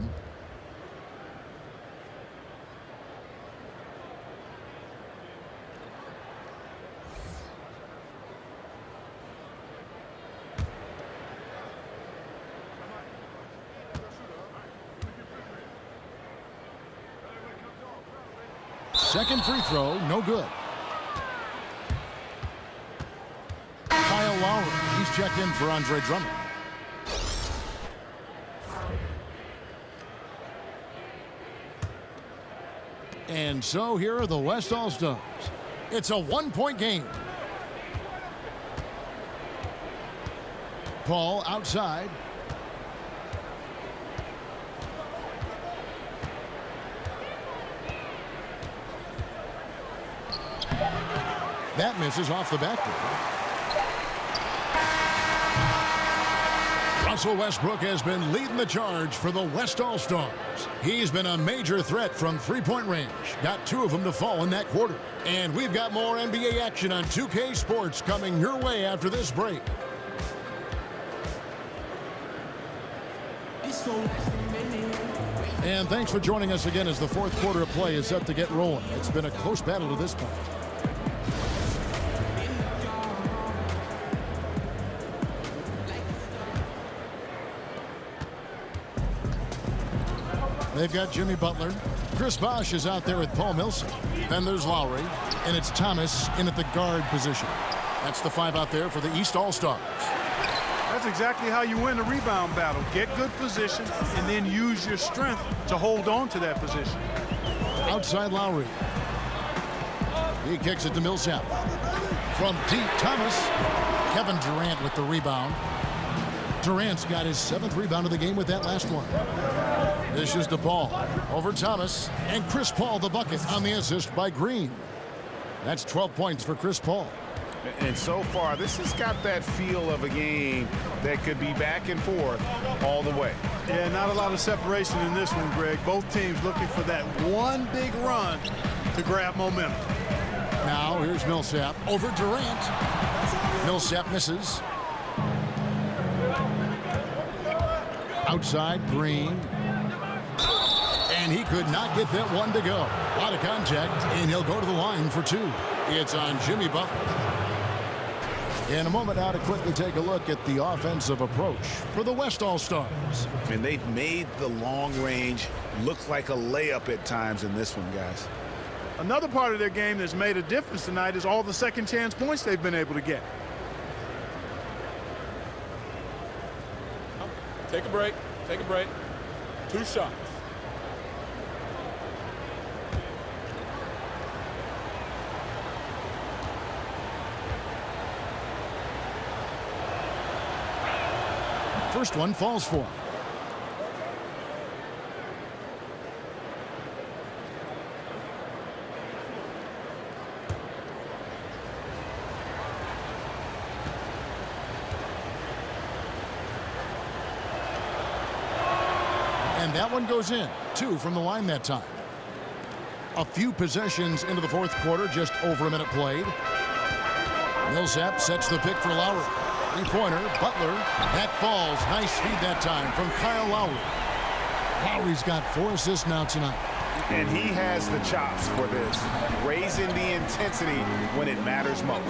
Second free throw, no good. Kyle Lowry, he's checked in for Andre Drummond. And so here are the West All-Stars. It's a 1-point game. Paul outside. That misses off the backboard. Russell Westbrook has been leading the charge for the West All-Stars. He's been a major threat from three-point range. Got 2 of them to fall in that quarter. And we've got more NBA action on 2K Sports coming your way after this break. And thanks for joining us again as the fourth quarter of play is set to get rolling. It's been a close battle to this point. They've got Jimmy Butler. Chris Bosh is out there with Paul Millsap. Then there's Lowry. And it's Thomas in at the guard position. That's the 5 out there for the East All-Stars. That's exactly how you win a rebound battle. Get good position and then use your strength to hold on to that position. Outside Lowry. He kicks it to Millsap. From deep, Thomas. Kevin Durant with the rebound. Durant's got his 7th rebound of the game with that last one. Dishes to Paul. Over Thomas. And Chris Paul the bucket on the assist by Green. That's 12 points for Chris Paul. And so far, this has got that feel of a game that could be back and forth all the way. Yeah, not a lot of separation in this one, Greg. Both teams looking for that one big run to grab momentum. Now here's Millsap over Durant. Millsap misses. Outside Green. And he could not get that one to go. Out of contact, and he'll go to the line for 2. It's on Jimmy Butler. In a moment now to quickly take a look at the offensive approach for the West All-Stars. And they've made the long range look like a layup at times in this one, guys. Another part of their game that's made a difference tonight is all the second chance points they've been able to get. Take a break. Take a break. 2 shots. First one falls for him. And that one goes in. 2 from the line that time. A few possessions into the fourth quarter, just over a minute played. Millsap sets the pick for Lowry. 3-pointer, Butler. That falls. Nice feed that time from Kyle Lowry. Lowry's got 4 assists now tonight. And he has the chops for this, raising the intensity when it matters most.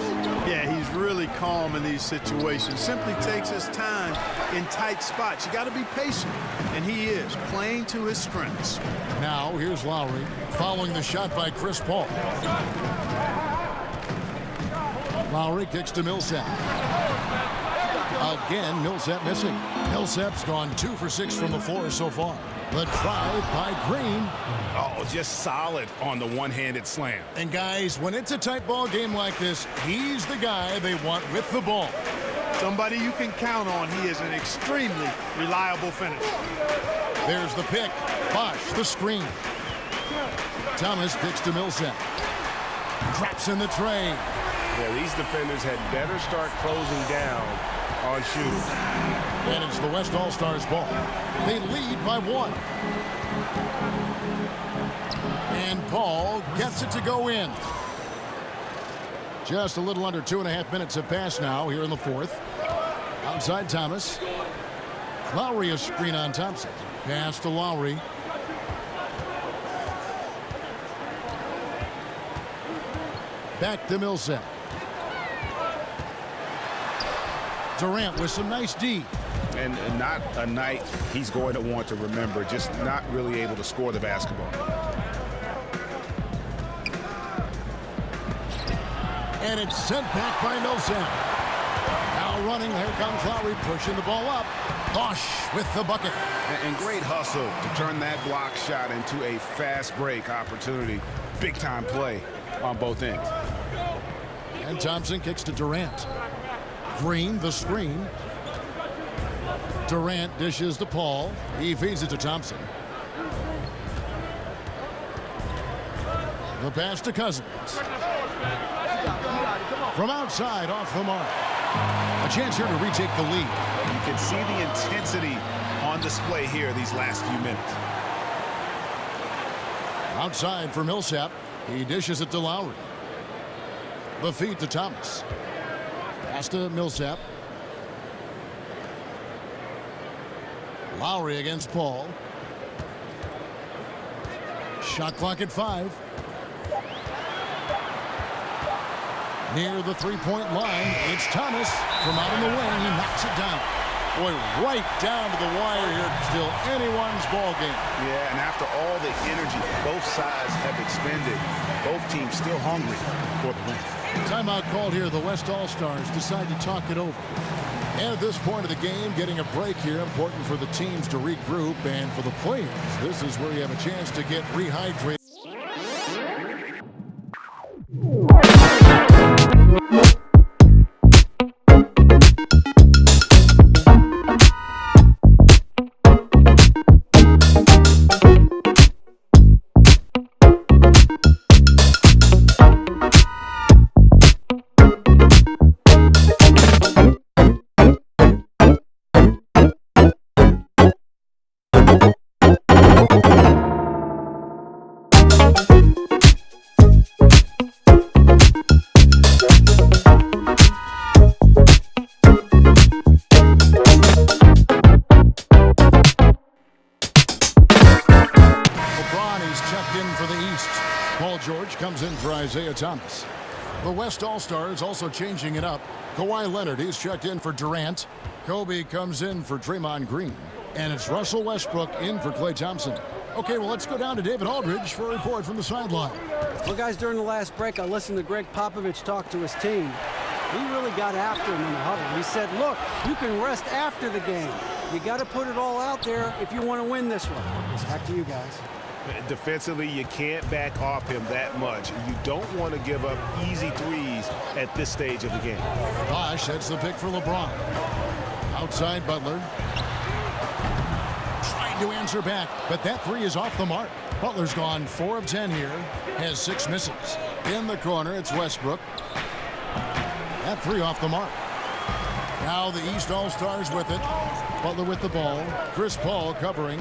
Yeah, he's really calm in these situations. Simply takes his time in tight spots. You got to be patient, and he is playing to his strengths. Now here's Lowry following the shot by Chris Paul. Lowry kicks to Millsap. Again, Millsap missing. Millsap's gone 2 for 6 from the floor so far. The drive by Green. Oh, just solid on the one-handed slam. And guys, when it's a tight ball game like this, he's the guy they want with the ball. Somebody you can count on. He is an extremely reliable finisher. There's the pick. Bosh, the screen. Thomas kicks to Millsap. Drops in the tray. Yeah, these defenders had better start closing down on shooters. And it's the West All-Stars ball. They lead by 1. And Paul gets it to go in. Just a little under 2.5 minutes have passed now here in the fourth. Outside Thomas. Lowry a screen on Thompson. Pass to Lowry. Back to Millsap. Durant with some nice D. And not a night he's going to want to remember, just not really able to score the basketball. And it's sent back by Millsap. Now running, here comes Lowry pushing the ball up. Bosh with the bucket. And great hustle to turn that block shot into a fast break opportunity. Big time play on both ends. And Thompson kicks to Durant. Green, the screen. Durant dishes to Paul. He feeds it to Thompson. The pass to Cousins. From outside, off the mark. A chance here to retake the lead. You can see the intensity on display here these last few minutes. Outside for Millsap. He dishes it to Lowry. The feed to Thomas. Pass to Millsap. Lowry against Paul. Shot clock at 5. Near the three-point line, it's Thomas. From out in the wing, he knocks it down. Boy, right down to the wire here. Still anyone's ball game. Yeah, and after all the energy both sides have expended, both teams still hungry for the win. Timeout called here. The West All-Stars decide to talk it over. And at this point of the game, getting a break here, important for the teams to regroup. And for the players, this is where you have a chance to get rehydrated. Isaiah Thomas. The West All-Stars also changing it up. Kawhi Leonard, he's checked in for Durant. Kobe comes in for Draymond Green. And it's Russell Westbrook in for Klay Thompson. Okay, well, let's go down to David Aldridge for a report from the sideline. Well, guys, during the last break, I listened to Greg Popovich talk to his team. He really got after him in the huddle. He said, look, you can rest after the game. You got to put it all out there if you want to win this one. Back to you guys. Defensively, you can't back off him that much. You don't want to give up easy threes at this stage of the game. Bosh sets the pick for LeBron. Outside Butler. Trying to answer back, but that three is off the mark. Butler's gone 4 of 10 here. Has 6 misses. In the corner, it's Westbrook. That three off the mark. Now the East All-Stars with it. Butler with the ball. Chris Paul covering.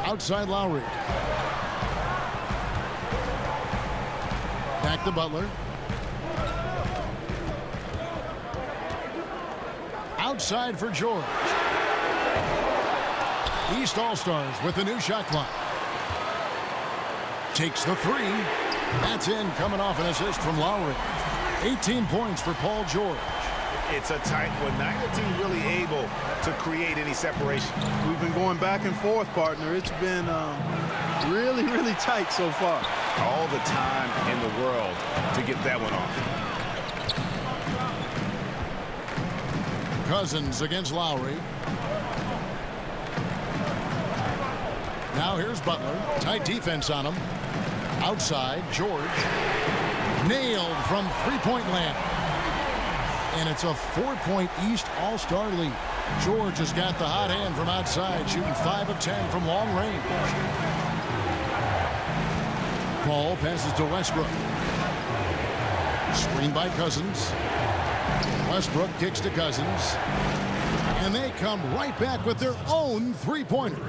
Outside Lowry. Back to Butler. Outside for George. East All-Stars with a new shot clock. Takes the three. That's in, coming off an assist from Lowry. 18 points for Paul George. It's a tight one. Neither team really able to create any separation. We've been going back and forth, partner. It's been really, really tight so far. All the time in the world to get that one off. Cousins against Lowry. Now here's Butler. Tight defense on him. Outside, George. Nailed from three-point land. And it's a 4-point East All-Star lead. George has got the hot hand from outside, shooting 5 of 10 from long range. Paul passes to Westbrook. Screened by Cousins. Westbrook kicks to Cousins. And they come right back with their own three-pointer.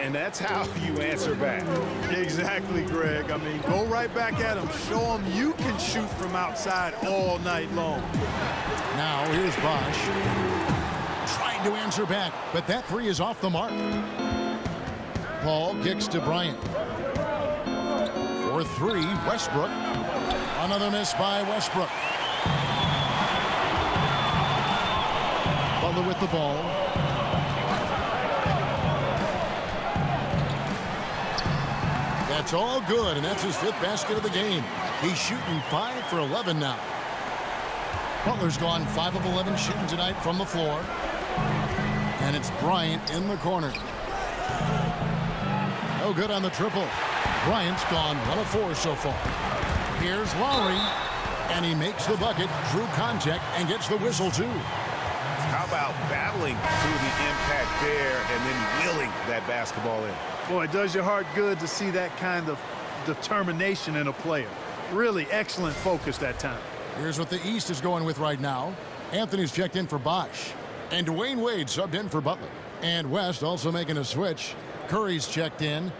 And that's how you answer back. Exactly, Greg. I mean, go right back at them. Show them you can shoot from outside all night long. Now here's Bosh. Trying to answer back, but that three is off the mark. Paul kicks to Bryant. For 3, Westbrook. Another miss by Westbrook. Butler with the ball. That's all good, and that's his 5th basket of the game. He's shooting 5 for 11 now. Butler's gone 5 of 11 shooting tonight from the floor. And it's Bryant in the corner. No good on the triple. Bryant's gone 1 of 4 so far. Here's Lowry, and he makes the bucket, true contact, and gets the whistle too. How about battling battling through the impact there and then wheeling that basketball in. Boy, it does your heart good to see that kind of determination in a player. Really excellent focus that time. Here's what the East is going with right now. Anthony's checked in for Bosch. And Dwayne Wade subbed in for Butler. And West also making a switch. Curry's checked in.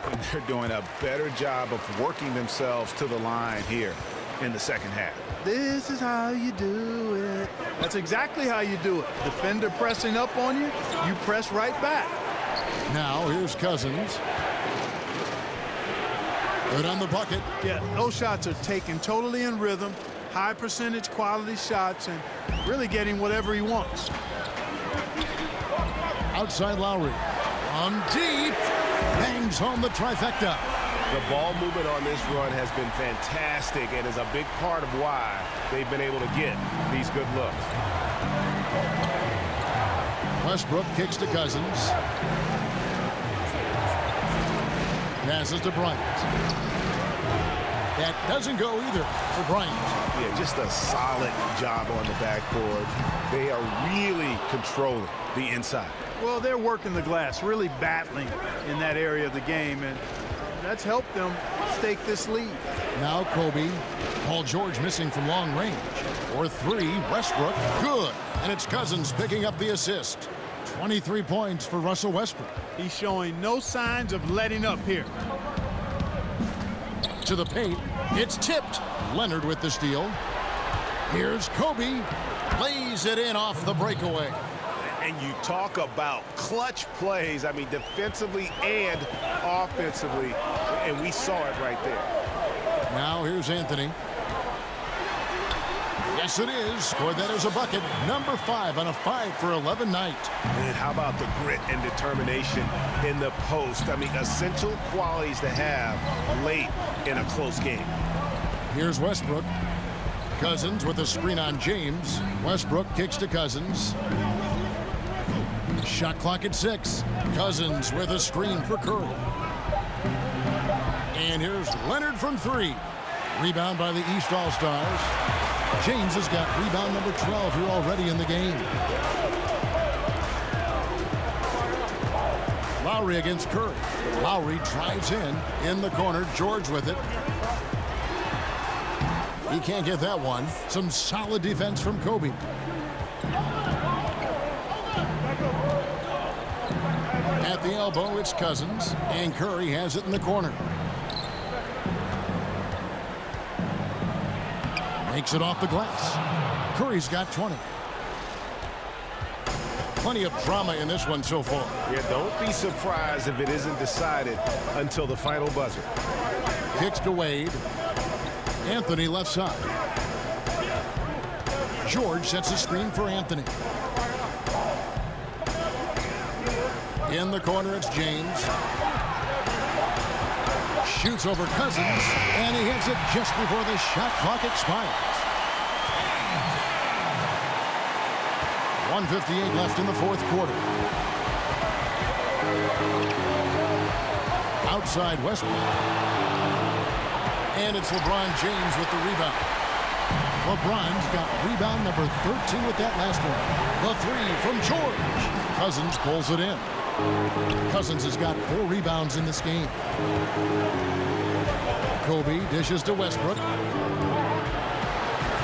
And they're doing a better job of working themselves to the line here in the second half. This is how you do it. That's exactly how you do it. Defender pressing up on you, you press right back. Now here's Cousins. Good on the bucket. Yeah, those shots are taken totally in rhythm, high percentage quality shots, and really getting whatever he wants. Outside Lowry. On deep. Bangs home the trifecta. The ball movement on this run has been fantastic and is a big part of why they've been able to get these good looks. Westbrook kicks to Cousins. Passes to Bryant. That doesn't go either for Bryant. Yeah, just a solid job on the backboard. They are really controlling the inside. Well, they're working the glass, really battling in that area of the game, and that's helped them stake this lead. Now Kobe. Paul George missing from long range. For three, Westbrook, good. And it's Cousins picking up the assist. 23 points for Russell Westbrook. He's showing no signs of letting up here. To the paint, it's tipped. Leonard with the steal. Here's Kobe. Lays it in off the breakaway. And you talk about clutch plays, I mean, defensively and offensively, and we saw it right there. Now here's Anthony. Yes, it is. Scored that as a bucket. Number 5 on a 5 for 11 night. And how about the grit and determination in the post? I mean, essential qualities to have late in a close game. Here's Westbrook. Cousins with a screen on James. Westbrook kicks to Cousins. Shot clock at 6. Cousins with a screen for Curry. And here's Leonard from 3. Rebound by the East All-Stars. James has got rebound number 12 here already in the game. Lowry against Curry. Lowry drives in the corner. George with it. He can't get that one. Some solid defense from Kobe. At the elbow, it's Cousins, and Curry has it in the corner. Makes it off the glass. Curry's got 20. Plenty of drama in this one so far. Yeah, don't be surprised if it isn't decided until the final buzzer. Kicks to Wade. Anthony left side. George sets a screen for Anthony. In the corner, it's James. Shoots over Cousins, and he hits it just before the shot clock expires. 1:58 left in the fourth quarter. Outside Westbrook. And it's LeBron James with the rebound. LeBron's got rebound number 13 with that last one. The 3 from George. Cousins pulls it in. Cousins has got 4 rebounds in this game. Kobe dishes to Westbrook.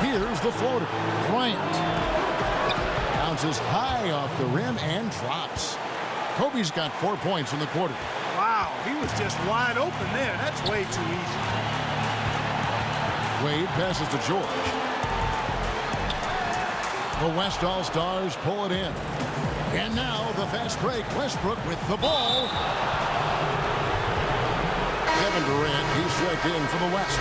Here's the floater. Bryant bounces high off the rim and drops. Kobe's got 4 points in the quarter. Wow, he was just wide open there. That's way too easy. Wade passes to George. The West All-Stars pull it in. And now the fast break. Westbrook with the ball. Kevin Durant, he's checked in for the West.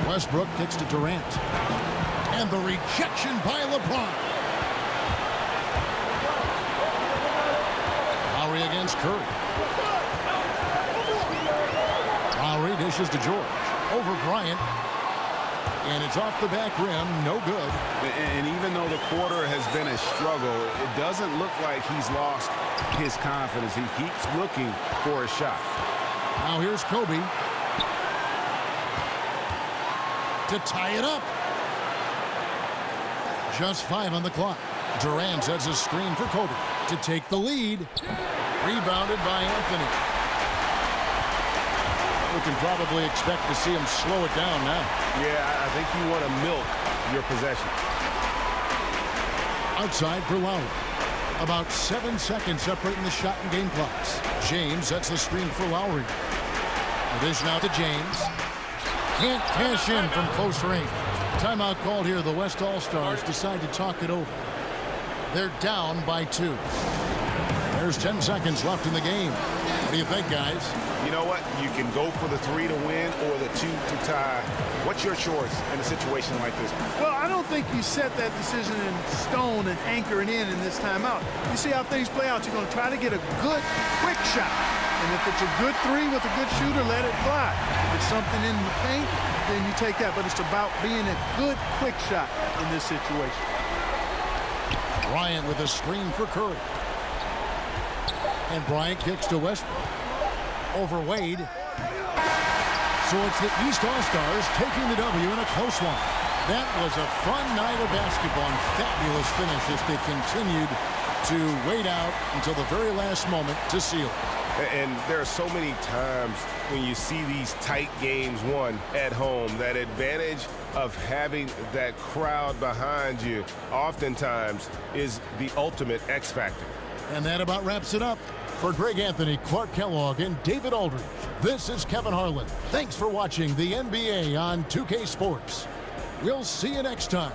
Westbrook kicks to Durant. And the rejection by LeBron. Lowry against Here's Curry. Lowry dishes to George. Over Bryant. And it's off the back rim. No good. And even though the quarter has been a struggle, it doesn't look like he's lost his confidence. He keeps looking for a shot. Now here's Kobe. To tie it up. Just 5 on the clock. Durant sets a screen for Kobe to take the lead. Rebounded by Anthony. We can probably expect to see him slow it down now. Yeah, I think you want to milk your possession. Outside for Lowry. About 7 seconds separating the shot and game clocks. James sets the screen for Lowry. The dish now to James. Can't cash in from close range. Timeout called here. The West All-Stars decide to talk it over. They're down by 2. There's 10 seconds left in the game. What do you think, guys? You know what? You can go for the 3 to win or the 2 to tie. What's your choice in a situation like this? Well, I don't think you set that decision in stone and anchor it in this timeout. You see how things play out. You're going to try to get a good, quick shot. And if it's a good 3 with a good shooter, let it fly. If it's something in the paint, then you take that. But it's about being a good, quick shot in this situation. Bryant with a screen for Curry. And Bryant kicks to Westbrook. Over Wade. So it's the East All-Stars taking the W in a close one. That was a fun night of basketball and fabulous finish as they continued to wait out until the very last moment to seal it. And there are so many times when you see these tight games won at home, that advantage of having that crowd behind you oftentimes is the ultimate X factor. And that about wraps it up. For Greg Anthony, Clark Kellogg, and David Aldridge, this is Kevin Harlan. Thanks for watching the NBA on 2K Sports. We'll see you next time.